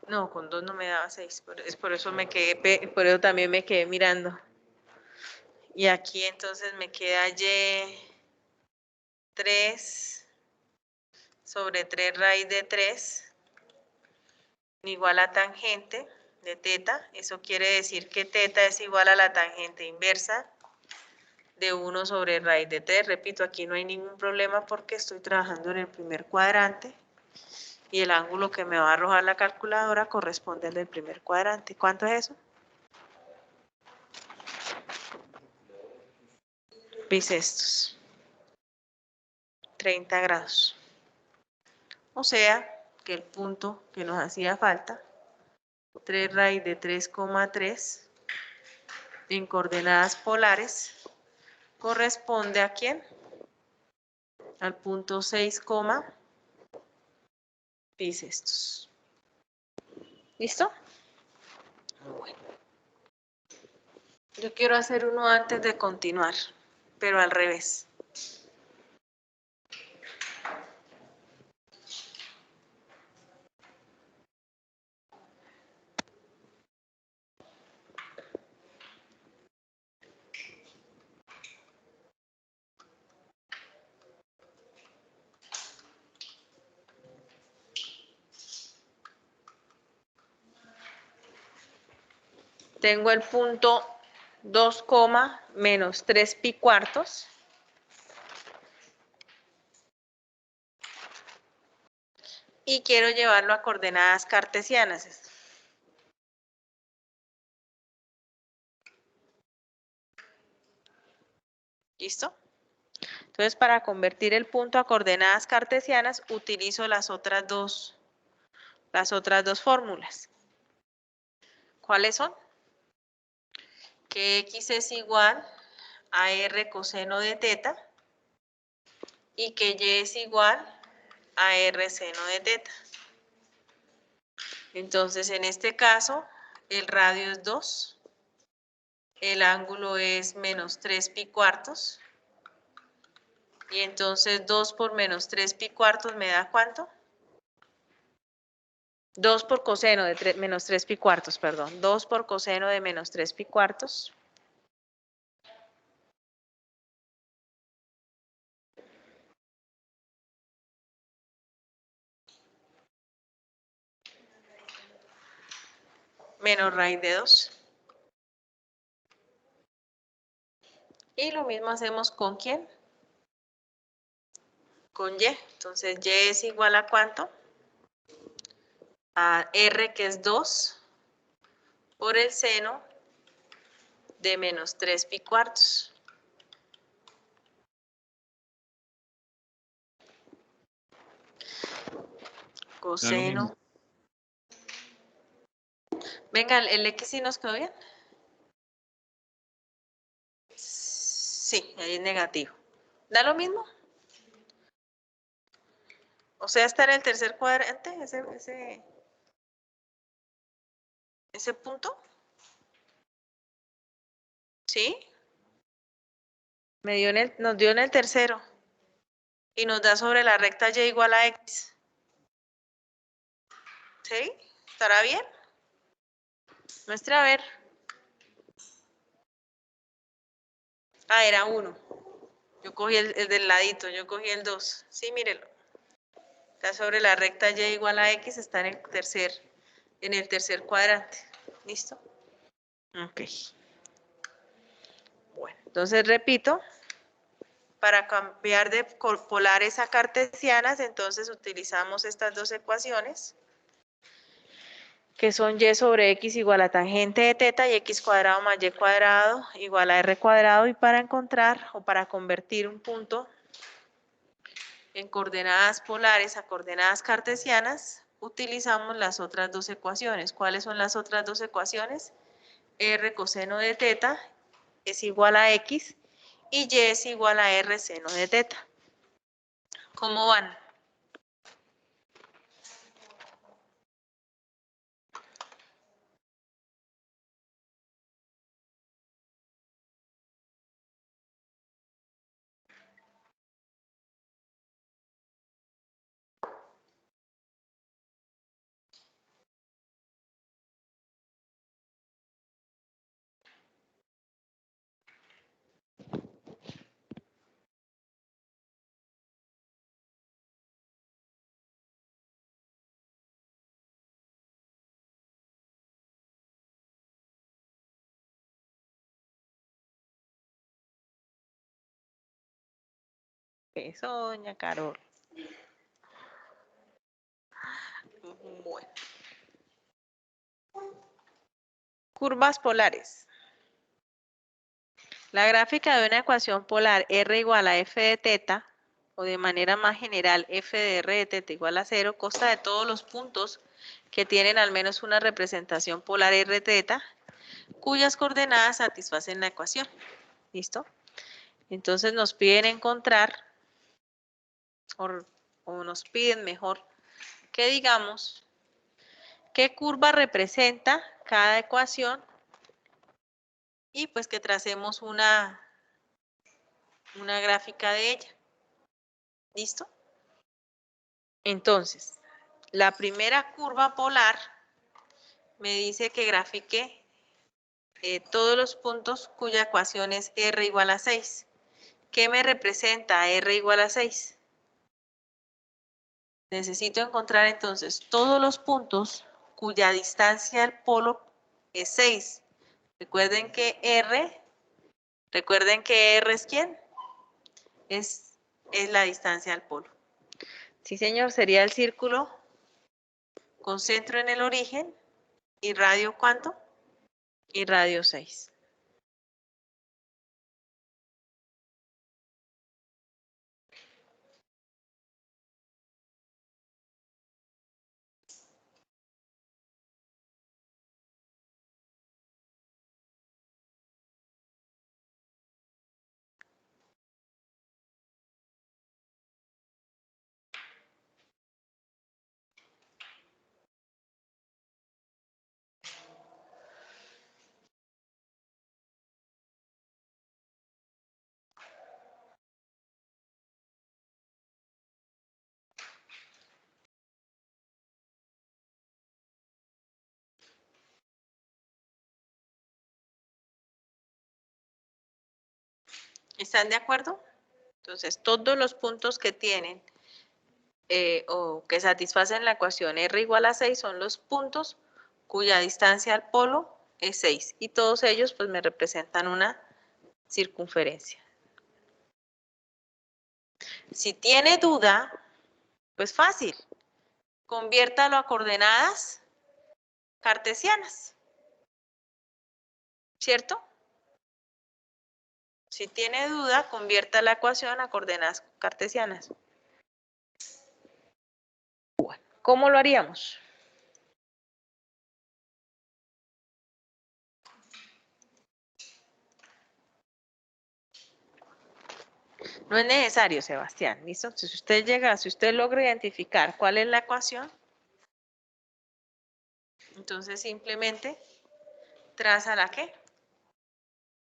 No, con 2 no me daba 6, es por eso me quedé, por eso también me quedé mirando. Y aquí entonces me queda Y 3 sobre 3 raíz de 3 igual a tangente de teta. Eso quiere decir que teta es igual a la tangente inversa de 1 sobre raíz de 3. Repito, aquí no hay ningún problema porque estoy trabajando en el primer cuadrante y el ángulo que me va a arrojar la calculadora corresponde al del primer cuadrante. ¿Cuánto es eso? Bisestos. 30 grados. O sea que el punto que nos hacía falta, 3 raíz de 3,3 en coordenadas polares, corresponde ¿a quién? Al punto 6, bisestos. ¿Listo? Bueno. Yo quiero hacer uno antes de continuar, pero al revés. Tengo el punto 2, menos 3 pi cuartos. Y quiero llevarlo a coordenadas cartesianas. ¿Listo? Entonces, para convertir el punto a coordenadas cartesianas, utilizo las otras dos fórmulas. ¿Cuáles son? Que X es igual a R coseno de teta y que Y es igual a R seno de teta. Entonces, en este caso, el radio es 2, el ángulo es menos 3 pi cuartos. Y entonces 2 por menos 3 pi cuartos me da ¿cuánto? 2 por coseno de menos 3 pi cuartos, perdón. 2 por coseno de menos 3 pi cuartos. Menos raíz de 2. Y lo mismo hacemos con ¿quién? Con y. Entonces y es igual a ¿cuánto? A r, que es 2 por el seno de menos 3 pi cuartos. Coseno. Venga, ¿el x sí nos quedó bien? Sí, ahí es negativo. ¿Da lo mismo? O sea, está en el tercer cuadrante, ese punto. ¿Sí? Nos dio en el tercero. Y nos da sobre la recta y igual a x. ¿Sí? ¿Estará bien? Muestre a ver. Ah, era 1. Yo cogí el del ladito, yo cogí el 2. Sí, mírelo. Está sobre la recta y igual a x, está en el tercer cuadrante. ¿Listo? Ok. Bueno, entonces repito. Para cambiar de polares a cartesianas, entonces utilizamos estas dos ecuaciones, que son y sobre x igual a tangente de teta y x cuadrado más y cuadrado igual a r cuadrado. Y para encontrar o para convertir un punto en coordenadas polares a coordenadas cartesianas, utilizamos las otras dos ecuaciones. ¿Cuáles son las otras dos ecuaciones? R coseno de teta es igual a x y y es igual a r seno de teta. ¿Cómo van? Eso, doña Carol. Bueno. Curvas polares. La gráfica de una ecuación polar R igual a f de teta, o de manera más general f de r de teta igual a 0, consta de todos los puntos que tienen al menos una representación polar r de teta, cuyas coordenadas satisfacen la ecuación. ¿Listo? Entonces nos piden encontrar, o nos piden mejor, que digamos qué curva representa cada ecuación y pues que tracemos una gráfica de ella. ¿Listo? Entonces, la primera curva polar me dice que grafique todos los puntos cuya ecuación es r igual a 6. ¿Qué me representa r igual a 6? Necesito encontrar entonces todos los puntos cuya distancia al polo es 6. Recuerden que r es ¿quién? Es la distancia al polo. Sí, señor, sería el círculo con centro en el origen y radio ¿cuánto? Y radio 6. ¿Están de acuerdo? Entonces, todos los puntos que tienen o que satisfacen la ecuación R igual a 6 son los puntos cuya distancia al polo es 6. Y todos ellos pues me representan una circunferencia. Si tiene duda, pues fácil. Conviértalo a coordenadas cartesianas. ¿Cierto? Si tiene duda, convierta la ecuación a coordenadas cartesianas. Bueno, ¿cómo lo haríamos? No es necesario, Sebastián, ¿listo? Si usted logra identificar cuál es la ecuación, entonces simplemente traza la ¿qué?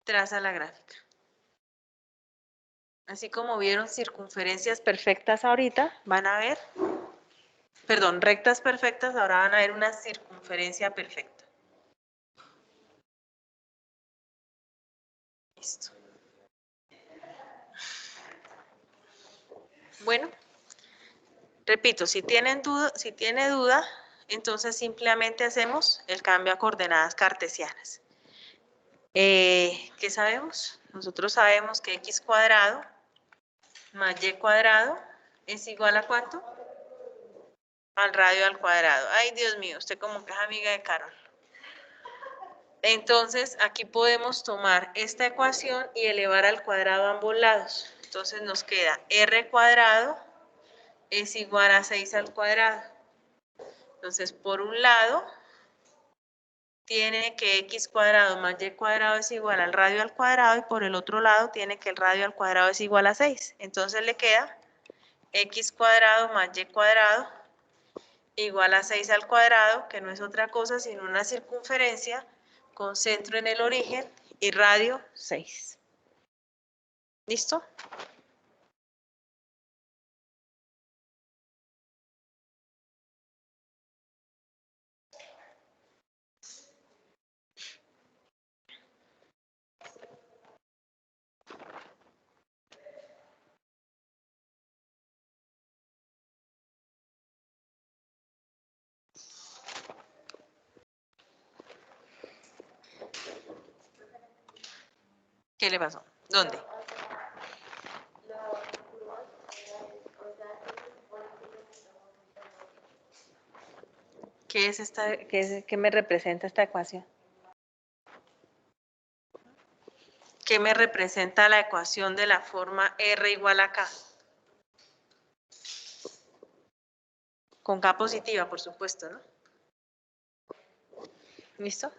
Traza la gráfica. Así como vieron circunferencias perfectas ahorita, van a ver, perdón, rectas perfectas, ahora van a ver una circunferencia perfecta. Listo. Bueno, repito, si tiene duda, entonces simplemente hacemos el cambio a coordenadas cartesianas. ¿Qué sabemos? Nosotros sabemos que x cuadrado más y cuadrado es igual a ¿cuánto? Al radio al cuadrado. Ay, Dios mío, usted como que es amiga de Carol. Entonces, aquí podemos tomar esta ecuación y elevar al cuadrado a ambos lados. Entonces nos queda r cuadrado es igual a 6 al cuadrado. Entonces, por un lado, tiene que x cuadrado más y cuadrado es igual al radio al cuadrado y por el otro lado tiene que el radio al cuadrado es igual a 6. Entonces le queda x cuadrado más y cuadrado igual a 6 al cuadrado, que no es otra cosa sino una circunferencia con centro en el origen y radio 6. ¿Listo? ¿Qué le pasó? ¿Dónde? ¿Qué es qué me representa esta ecuación? ¿Qué me representa la ecuación de la forma R igual a K? Con K positiva, por supuesto, ¿no? ¿Listo?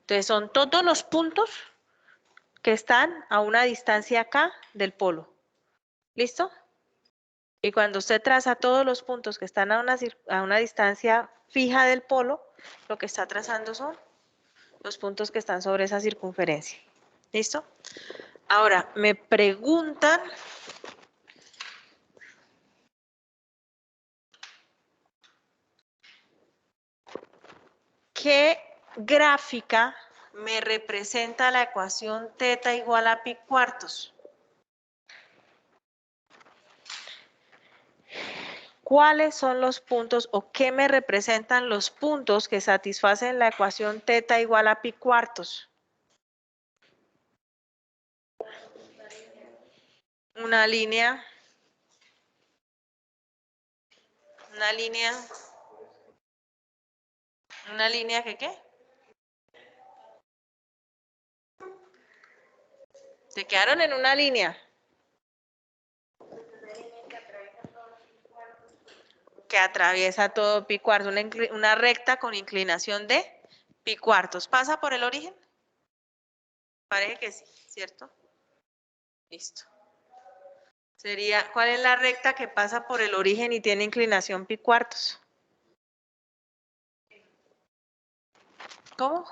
Entonces son todos los puntos que están a una distancia K del polo. ¿Listo? Y cuando usted traza todos los puntos que están a una distancia fija del polo, lo que está trazando son los puntos que están sobre esa circunferencia. ¿Listo? Ahora, me preguntan ¿qué gráfica me representa la ecuación teta igual a pi cuartos? ¿Cuáles son los puntos o qué me representan los puntos que satisfacen la ecuación teta igual a pi cuartos? Una línea que ¿qué? Se quedaron en una línea. Que atraviesa todo pi cuartos, una recta con inclinación de pi cuartos. ¿Pasa por el origen? Parece que sí, ¿cierto? Listo. ¿Cuál es la recta que pasa por el origen y tiene inclinación pi cuartos? ¿Cómo?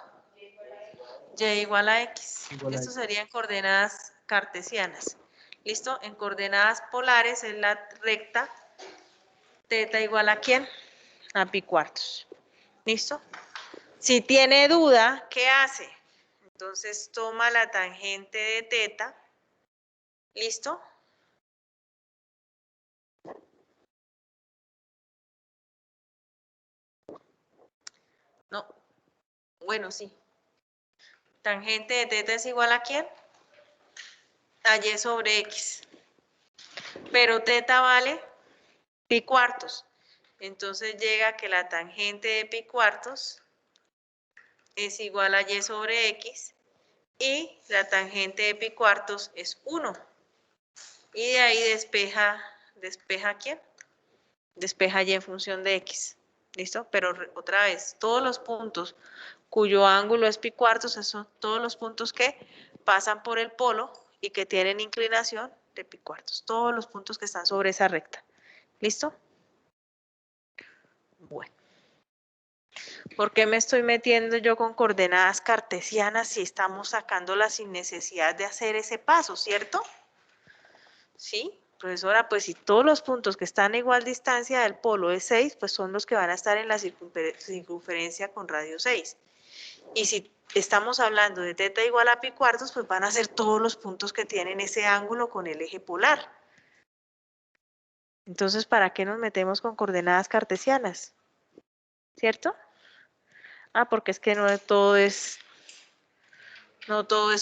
Y igual a x. Esto serían coordenadas cartesianas. ¿Listo? En coordenadas polares es la recta teta igual a ¿quién? A pi cuartos. ¿Listo? Si tiene duda, ¿qué hace? Entonces toma la tangente de teta ¿Listo? No. Bueno, sí. Tangente de teta es igual a ¿quién? A y sobre x. Pero teta vale pi cuartos. Entonces llega que la tangente de pi cuartos es igual a y sobre x y la tangente de pi cuartos es 1. Y de ahí despeja ¿quién? Despeja y en función de x. ¿Listo? Pero otra vez, todos los puntos cuyo ángulo es pi cuartos, esos son todos los puntos que pasan por el polo y que tienen inclinación de pi cuartos. Todos los puntos que están sobre esa recta. ¿Listo? Bueno. ¿Por qué me estoy metiendo yo con coordenadas cartesianas si estamos sacándolas sin necesidad de hacer ese paso, ¿cierto? ¿Sí? Profesora, pues si todos los puntos que están a igual distancia del polo es 6, pues son los que van a estar en la circunferencia con radio 6. Y si estamos hablando de teta igual a pi cuartos, pues van a ser todos los puntos que tienen ese ángulo con el eje polar. Entonces, ¿para qué nos metemos con coordenadas cartesianas? ¿Cierto? Ah, porque es que no todo es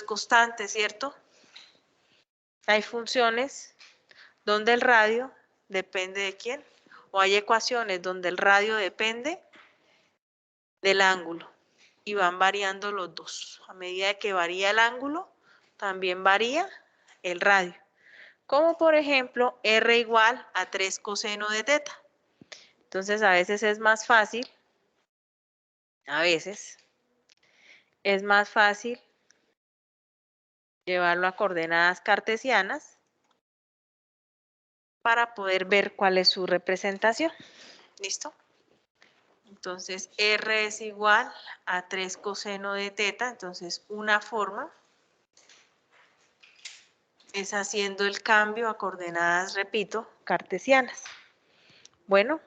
constante, ¿cierto? Hay funciones donde el radio depende de quién, o hay ecuaciones donde el radio depende del ángulo y van variando los dos. A medida que varía el ángulo, también varía el radio. Como por ejemplo, R igual a 3 coseno de teta. Entonces a veces es más fácil, llevarlo a coordenadas cartesianas para poder ver cuál es su representación. ¿Listo? Entonces, R es igual a 3 coseno de teta. Entonces, una forma es haciendo el cambio a coordenadas, repito, cartesianas. Bueno.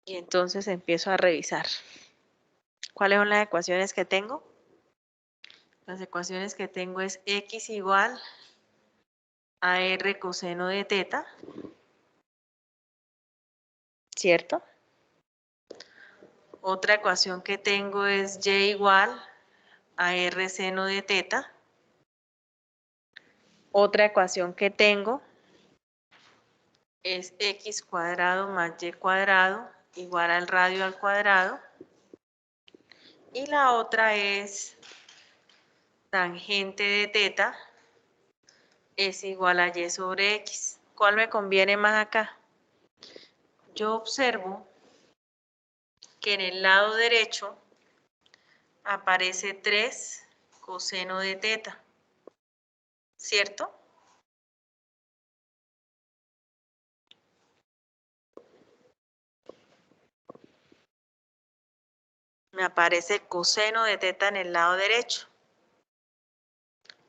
Y entonces empiezo a revisar. ¿Cuáles son las ecuaciones que tengo? Las ecuaciones que tengo es x igual a r coseno de teta, ¿cierto? Otra ecuación que tengo es y igual a r seno de teta. Otra ecuación que tengo es x cuadrado más y cuadrado igual al radio al cuadrado. Y la otra es tangente de teta es igual a y sobre x. ¿Cuál me conviene más acá? Yo observo que en el lado derecho aparece 3 coseno de teta, ¿cierto? Me aparece coseno de teta en el lado derecho.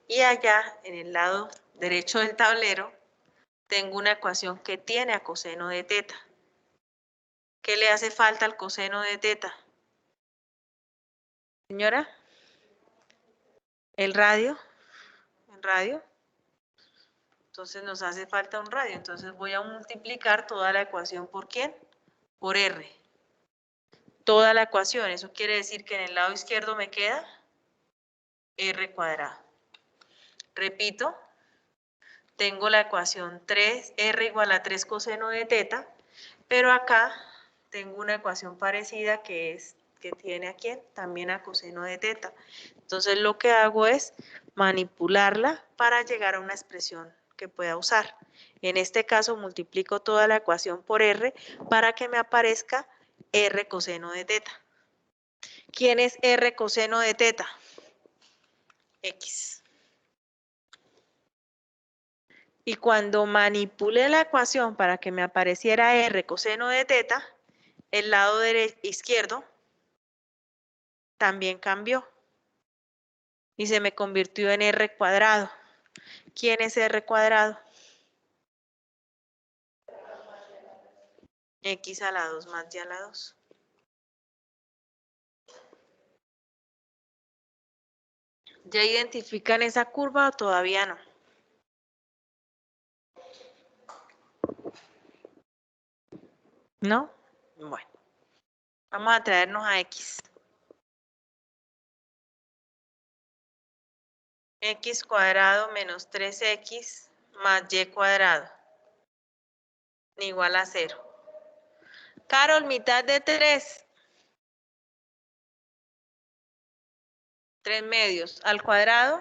Y allá, en el lado derecho del tablero, tengo una ecuación que tiene a coseno de teta. ¿Qué le hace falta al coseno de teta? Señora, el radio. Entonces nos hace falta un radio. Entonces voy a multiplicar toda la ecuación por ¿quién? Por R. Toda la ecuación. Eso quiere decir que en el lado izquierdo me queda R cuadrado. Repito, tengo la ecuación 3, R igual a 3 coseno de teta, pero acá tengo una ecuación parecida que tiene a quién? También a coseno de teta. Entonces lo que hago es manipularla para llegar a una expresión que pueda usar. En este caso multiplico toda la ecuación por R para que me aparezca R coseno de teta. ¿Quién es R coseno de teta? X. Y cuando manipulé la ecuación para que me apareciera R coseno de teta, el lado izquierdo también cambió y se me convirtió en R cuadrado. ¿Quién es R cuadrado? X a la 2 más y a la 2. ¿Ya identifican esa curva o todavía no? ¿No? Bueno, vamos a traernos a X. X cuadrado menos 3X más Y cuadrado igual a 0. Carol, mitad de 3. 3 medios al cuadrado.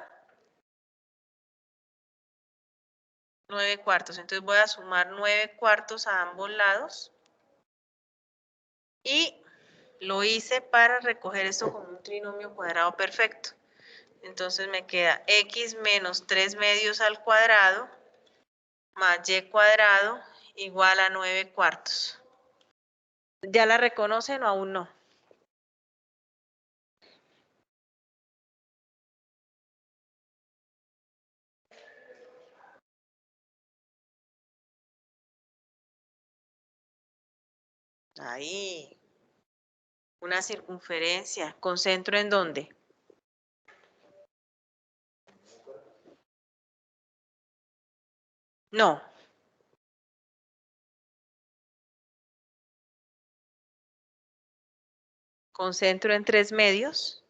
9 cuartos. Entonces voy a sumar 9 cuartos a ambos lados. Y lo hice para recoger esto como un trinomio cuadrado perfecto. Entonces me queda X menos 3 medios al cuadrado más Y cuadrado igual a 9 cuartos. ¿Ya la reconocen o aún no? Ahí. Una circunferencia. ¿Concentro en dónde? No. Concentro en 3 medios.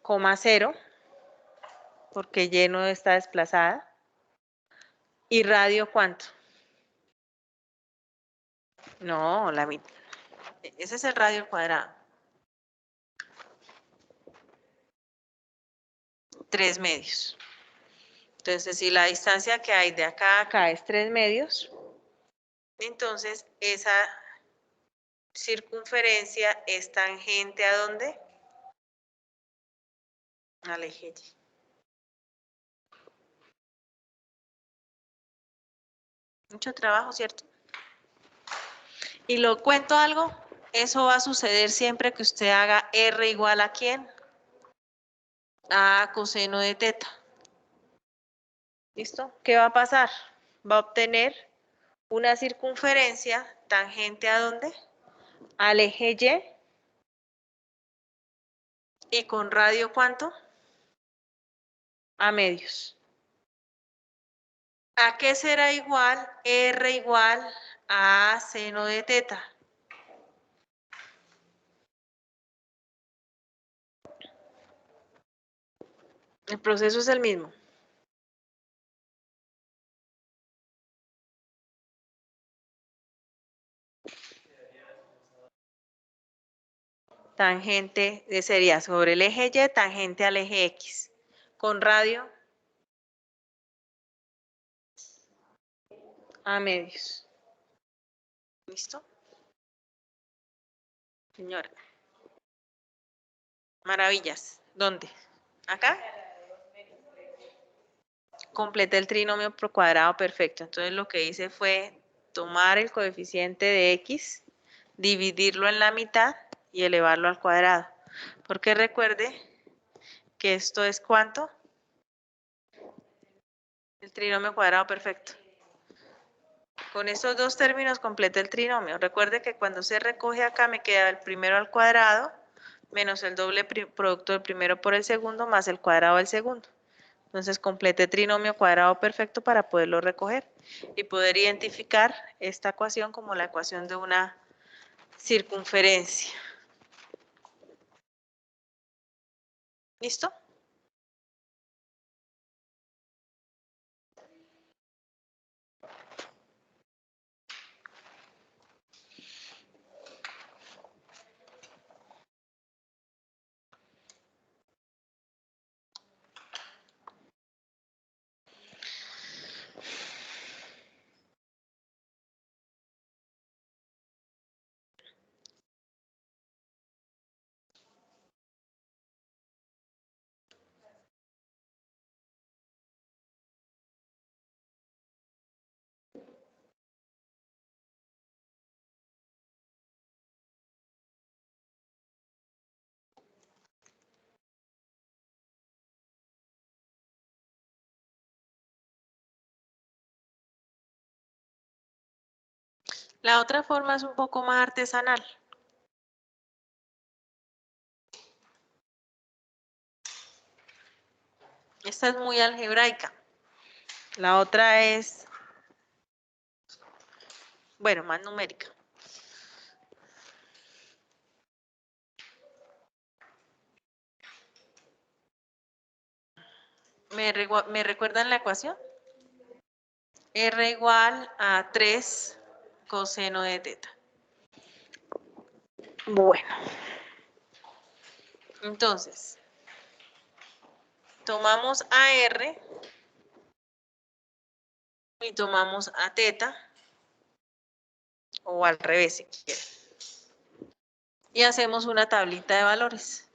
Coma 0. Porque Y no está desplazada. ¿Y radio cuánto? No, la mitad. Ese es el radio al cuadrado. 3 medios. Entonces, si la distancia que hay de acá a acá es 3 medios, entonces esa circunferencia es tangente ¿a dónde? Al eje Y. Mucho trabajo, ¿cierto? Y lo cuento algo, eso va a suceder siempre que usted haga R igual a ¿quién? A coseno de teta. ¿Listo? ¿Qué va a pasar? Va a obtener una circunferencia tangente ¿a dónde? Al eje Y. ¿Y con radio cuánto? A medios. ¿A qué será igual R igual a seno de teta? El proceso es el mismo. Tangente sería sobre el eje Y, tangente al eje X. Con radio a medios. ¿Listo? Señora. Maravillas. ¿Dónde? ¿Acá? Completé el trinomio por cuadrado perfecto. Entonces lo que hice fue tomar el coeficiente de X, dividirlo en la mitad y elevarlo al cuadrado. Porque recuerde que esto es ¿cuánto? El trinomio cuadrado perfecto. Con estos dos términos completé el trinomio. Recuerde que cuando se recoge acá me queda el primero al cuadrado menos el doble producto del primero por el segundo más el cuadrado del segundo. Entonces completé trinomio cuadrado perfecto para poderlo recoger y poder identificar esta ecuación como la ecuación de una circunferencia. ¿Listo? La otra forma es un poco más artesanal. Esta es muy algebraica. La otra es, bueno, más numérica. ¿Me recuerdan la ecuación? R igual a 3 coseno de teta. Bueno. Entonces, tomamos a R y tomamos a teta, o al revés si quieren. Y hacemos una tablita de valores.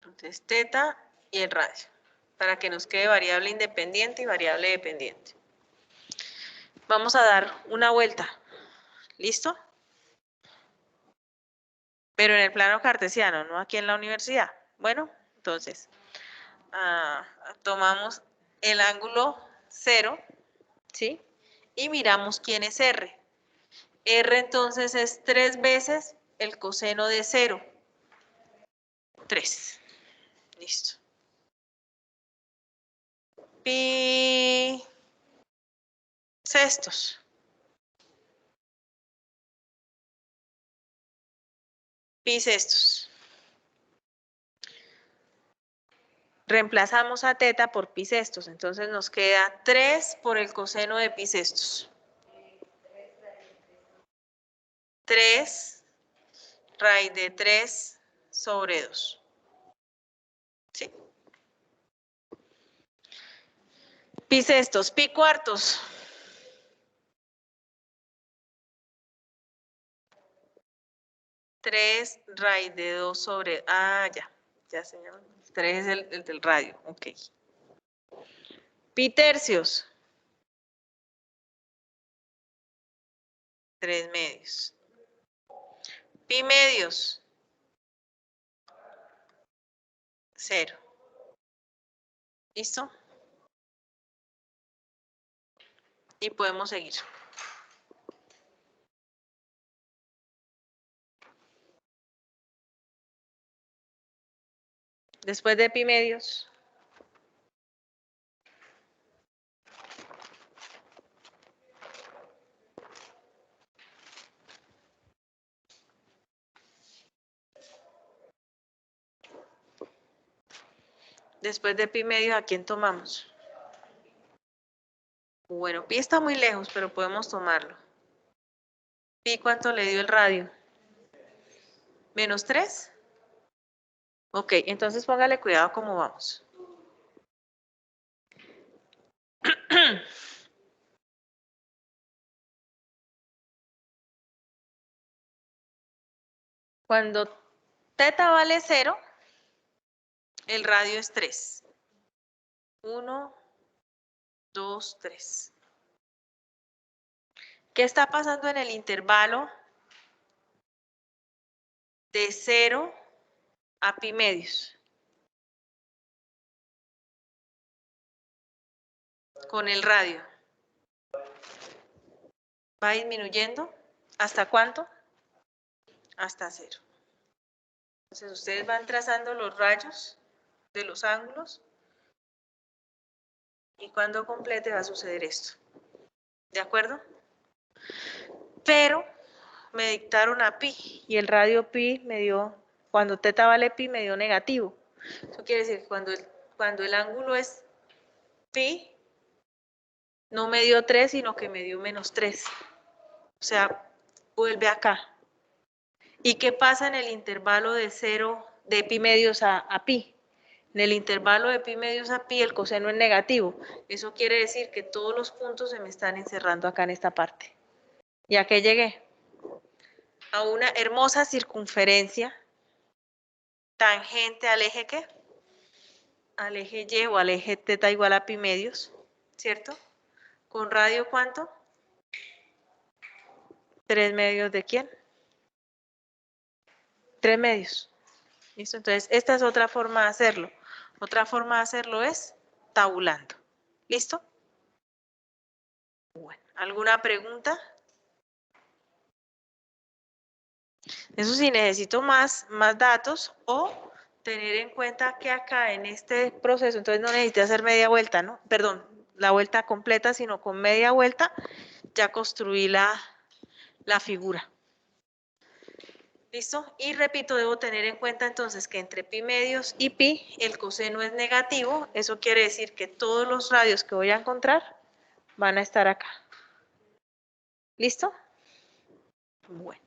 Entonces, teta y el radio, para que nos quede variable independiente y variable dependiente. Vamos a dar una vuelta. ¿Listo? Pero en el plano cartesiano, no aquí en la universidad. Bueno, entonces, tomamos el ángulo 0, ¿sí? Y miramos quién es R. R entonces es 3 veces el coseno de 0. 3. Listo. Pi sextos. Pi sextos. Reemplazamos a teta por pi sextos, entonces nos queda 3 por el coseno de pi sextos. 3 raíz de 3 sobre 2. ¿Sí? Pi sextos, pi cuartos. 3 raíz de 2 sobre... ya señor. 3 es el del radio, ok. Pi tercios. 3 medios. Pi medios. 0. ¿Listo? Y podemos seguir. Después de pi medios. Después de pi medios, ¿a quién tomamos? Bueno, pi está muy lejos, pero podemos tomarlo. ¿Pi cuánto le dio el radio? ¿Menos 3? Ok, entonces póngale cuidado cómo vamos. Cuando teta vale 0, el radio es 3. 1, 2, 3. ¿Qué está pasando en el intervalo de 0 a pi medios? Con el radio. ¿Va disminuyendo? ¿Hasta cuánto? Hasta 0. Entonces ustedes van trazando los rayos de los ángulos y cuando complete va a suceder esto. ¿De acuerdo? Pero me dictaron a pi y el radio pi me dio, cuando teta vale pi me dio negativo. Eso quiere decir que cuando el ángulo es pi, no me dio 3, sino que me dio menos 3. O sea, vuelve acá. ¿Y qué pasa en el intervalo de 0, de pi medios a pi? En el intervalo de pi medios a pi el coseno es negativo. Eso quiere decir que todos los puntos se me están encerrando acá en esta parte. ¿Y a qué llegué? A una hermosa circunferencia tangente al eje ¿qué? Al eje Y o al eje teta igual a pi medios, ¿cierto? ¿Con radio cuánto? 3 medios de quién? 3 medios. ¿Listo? Entonces, esta es otra forma de hacerlo. Otra forma de hacerlo es tabulando. ¿Listo? Bueno, ¿alguna pregunta? Eso sí, necesito más datos o tener en cuenta que acá en este proceso, entonces no necesité hacer media vuelta, ¿no? Perdón, la vuelta completa, sino con media vuelta ya construí la figura. ¿Listo? Y repito, debo tener en cuenta entonces que entre pi medios y pi el coseno es negativo. Eso quiere decir que todos los radios que voy a encontrar van a estar acá. ¿Listo? Bueno.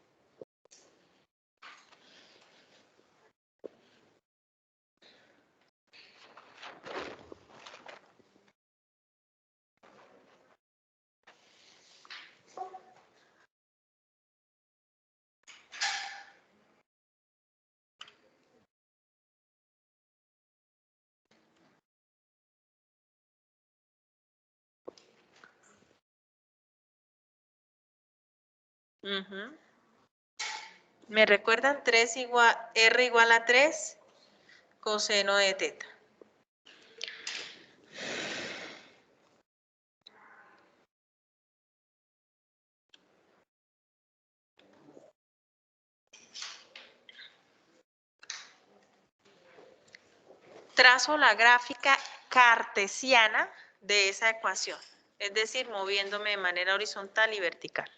¿Me recuerdan? R igual a 3 coseno de teta. Trazo la gráfica cartesiana de esa ecuación, es decir, moviéndome de manera horizontal y vertical.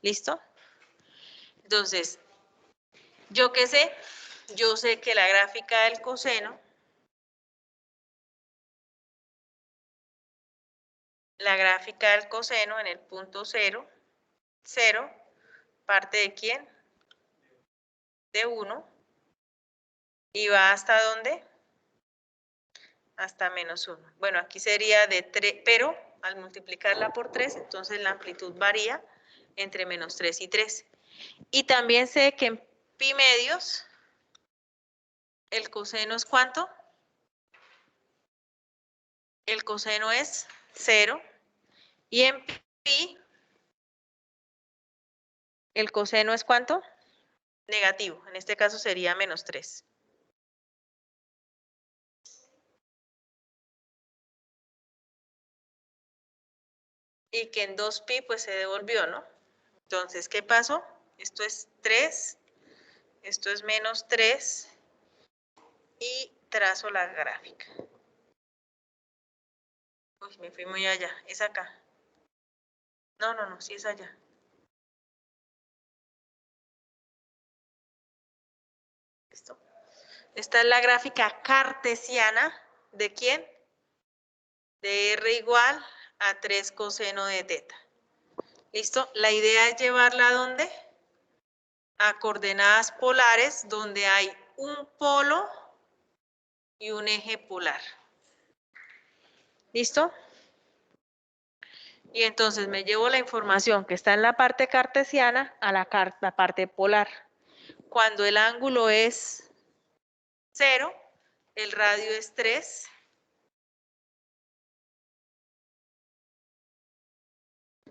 ¿Listo? Entonces, ¿yo qué sé? Yo sé que la gráfica del coseno, en el punto 0, 0, parte de quién? De 1, y va hasta ¿dónde? Hasta menos 1. Bueno, aquí sería de 3, pero al multiplicarla por 3, entonces la amplitud varía entre menos 3 y 3. Y también sé que en pi medios, el coseno es ¿cuánto? El coseno es 0. Y en pi, el coseno es ¿cuánto? Negativo. En este caso sería menos 3. Y que en 2pi pues se devolvió, ¿no? Entonces, ¿qué pasó? Esto es 3, esto es menos 3 y trazo la gráfica. Uy, me fui muy allá. Es acá. No, sí es allá. ¿Listo? Esta es la gráfica cartesiana ¿de quién? De R igual a 3 coseno de teta. ¿Listo? La idea es llevarla ¿a dónde? A coordenadas polares donde hay un polo y un eje polar. ¿Listo? Y entonces me llevo la información que está en la parte cartesiana a la parte polar. Cuando el ángulo es 0, el radio es 3.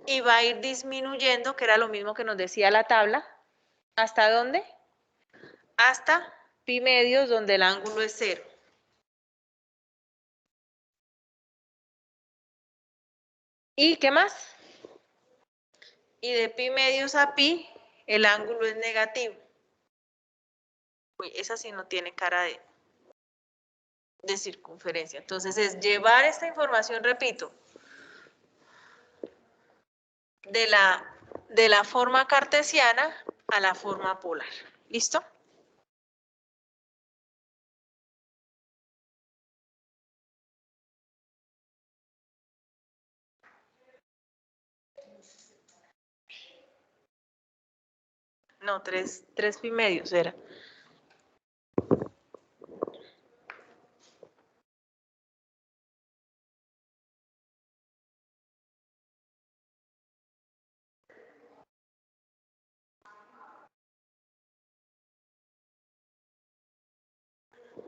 Y va a ir disminuyendo, que era lo mismo que nos decía la tabla. ¿Hasta dónde? Hasta pi medios, donde el ángulo es 0. ¿Y qué más? Y de pi medios a pi, el ángulo es negativo. Uy, esa sí no tiene cara de circunferencia. Entonces es llevar esta información, repito, de la forma cartesiana a la forma polar. ¿Listo? No, 3 pi medios era.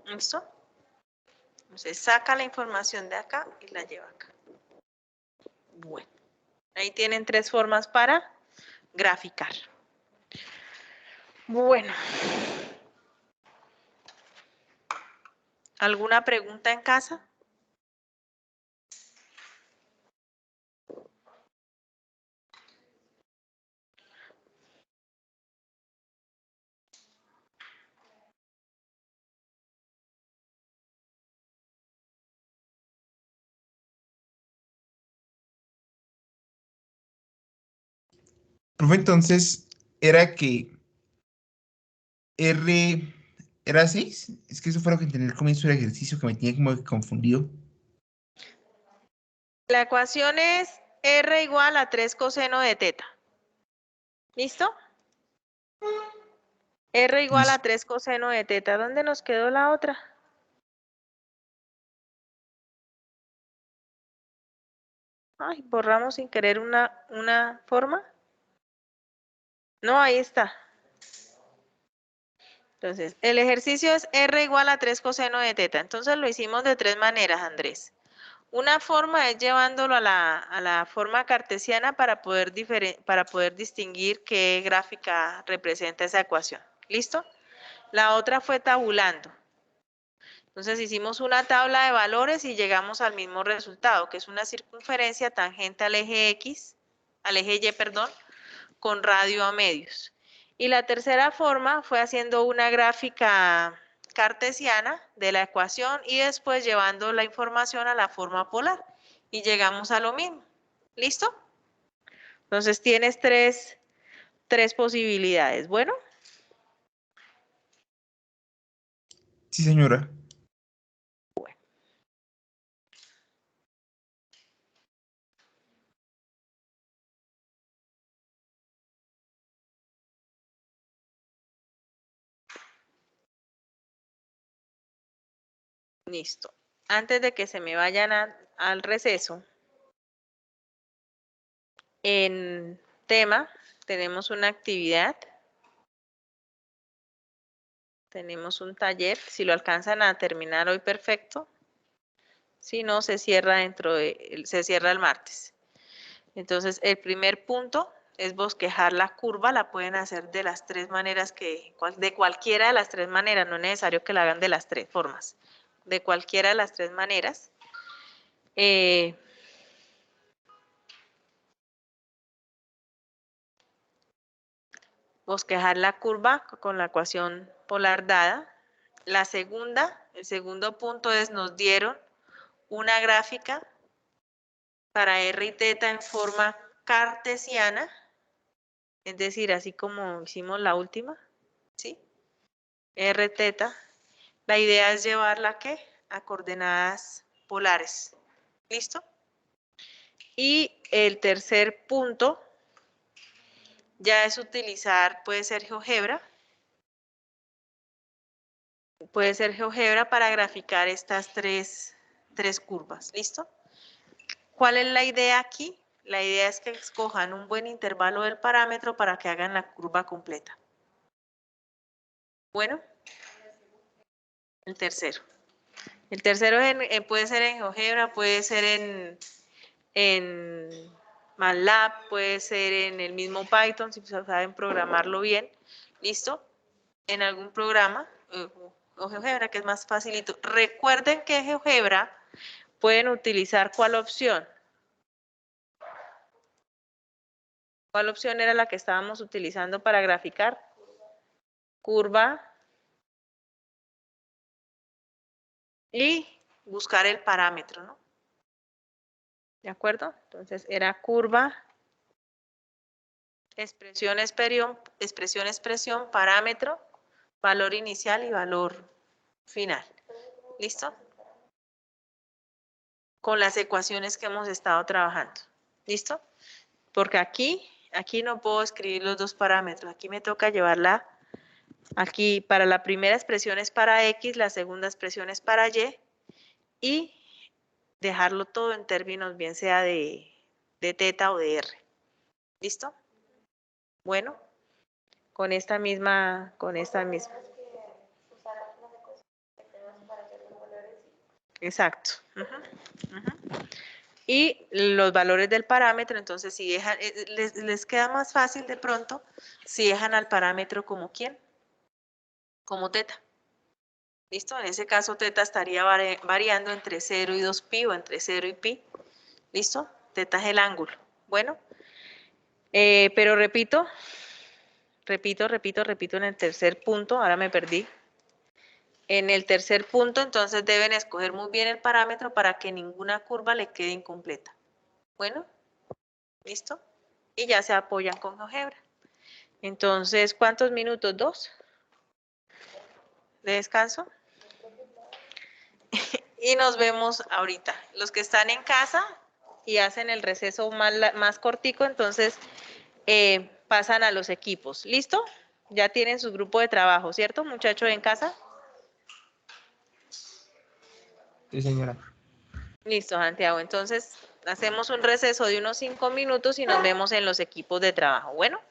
¿Listo? Entonces saca la información de acá y la lleva acá. Bueno, ahí tienen 3 formas para graficar. Bueno. ¿Alguna pregunta en casa? Profe, entonces era que R era 6. Es que eso fue lo que entendí al comienzo del ejercicio que me tenía como que confundido. La ecuación es R igual a 3 coseno de teta. ¿Listo? R igual a Listo. 3 coseno de teta. ¿Dónde nos quedó la otra? Ay, borramos sin querer una forma. No, ahí está. Entonces, el ejercicio es R igual a 3 coseno de teta. Entonces lo hicimos de tres maneras, Andrés. Una forma es llevándolo a la forma cartesiana para poder distinguir qué gráfica representa esa ecuación. ¿Listo? La otra fue tabulando. Entonces hicimos una tabla de valores y llegamos al mismo resultado, que es una circunferencia tangente al eje X, al eje Y, perdón, con radio a medios. Y la tercera forma fue haciendo una gráfica cartesiana de la ecuación y después llevando la información a la forma polar. Y llegamos a lo mismo. ¿Listo? Entonces tienes tres posibilidades. Bueno, Sí, señora. listo. Antes de que se me vayan al receso, en tema tenemos una actividad, tenemos un taller, si lo alcanzan a terminar hoy, perfecto. Si no, se cierra se cierra el martes. Entonces, el primer punto es bosquejar la curva, la pueden hacer de las tres maneras de cualquiera de las tres maneras, no es necesario que la hagan de las tres formas, de cualquiera de las tres maneras. Bosquejar la curva con la ecuación polar dada. La segunda, el segundo punto es nos dieron una gráfica para R y teta en forma cartesiana, es decir, así como hicimos la última, ¿sí? R teta. La idea es llevarla ¿a qué? A coordenadas polares. ¿Listo? Y el tercer punto ya es utilizar, puede ser GeoGebra para graficar estas tres curvas. ¿Listo? ¿Cuál es la idea aquí? La idea es que escojan un buen intervalo del parámetro para que hagan la curva completa. Bueno, el tercero. El tercero puede ser en GeoGebra, puede ser en MATLAB, puede ser en el mismo Python, si saben programarlo bien. ¿Listo? En algún programa, o GeoGebra, que es más facilito. Recuerden que GeoGebra pueden utilizar ¿cuál opción? ¿Cuál opción era la que estábamos utilizando para graficar? Curva y buscar el parámetro, ¿no? ¿De acuerdo? Entonces era curva, expresión, parámetro, valor inicial y valor final. ¿Listo? Con las ecuaciones que hemos estado trabajando. ¿Listo? Porque aquí no puedo escribir los dos parámetros. Aquí me toca llevarla, aquí para la primera expresión es para X, la segunda expresión es para y dejarlo todo en términos bien sea de teta o de R. ¿Listo? Bueno, con esta misma. Exacto. Y los valores del parámetro, entonces si dejan, les queda más fácil de pronto si dejan al parámetro como ¿quién? Como teta. ¿Listo? En ese caso teta estaría variando entre 0 y 2pi o entre 0 y pi. ¿Listo? Teta es el ángulo. Bueno, pero repito en el tercer punto, ahora me perdí. En el tercer punto, entonces deben escoger muy bien el parámetro para que ninguna curva le quede incompleta. Bueno, ¿listo? y ya se apoyan con GeoGebra. Entonces, ¿cuántos minutos? 2 de descanso. Y nos vemos ahorita. Los que están en casa y hacen el receso más cortico, entonces pasan a los equipos. ¿Listo? Ya tienen su grupo de trabajo, ¿cierto, muchachos en casa? Sí, señora. Listo, Santiago. Entonces, hacemos un receso de unos 5 minutos y nos vemos en los equipos de trabajo. Bueno.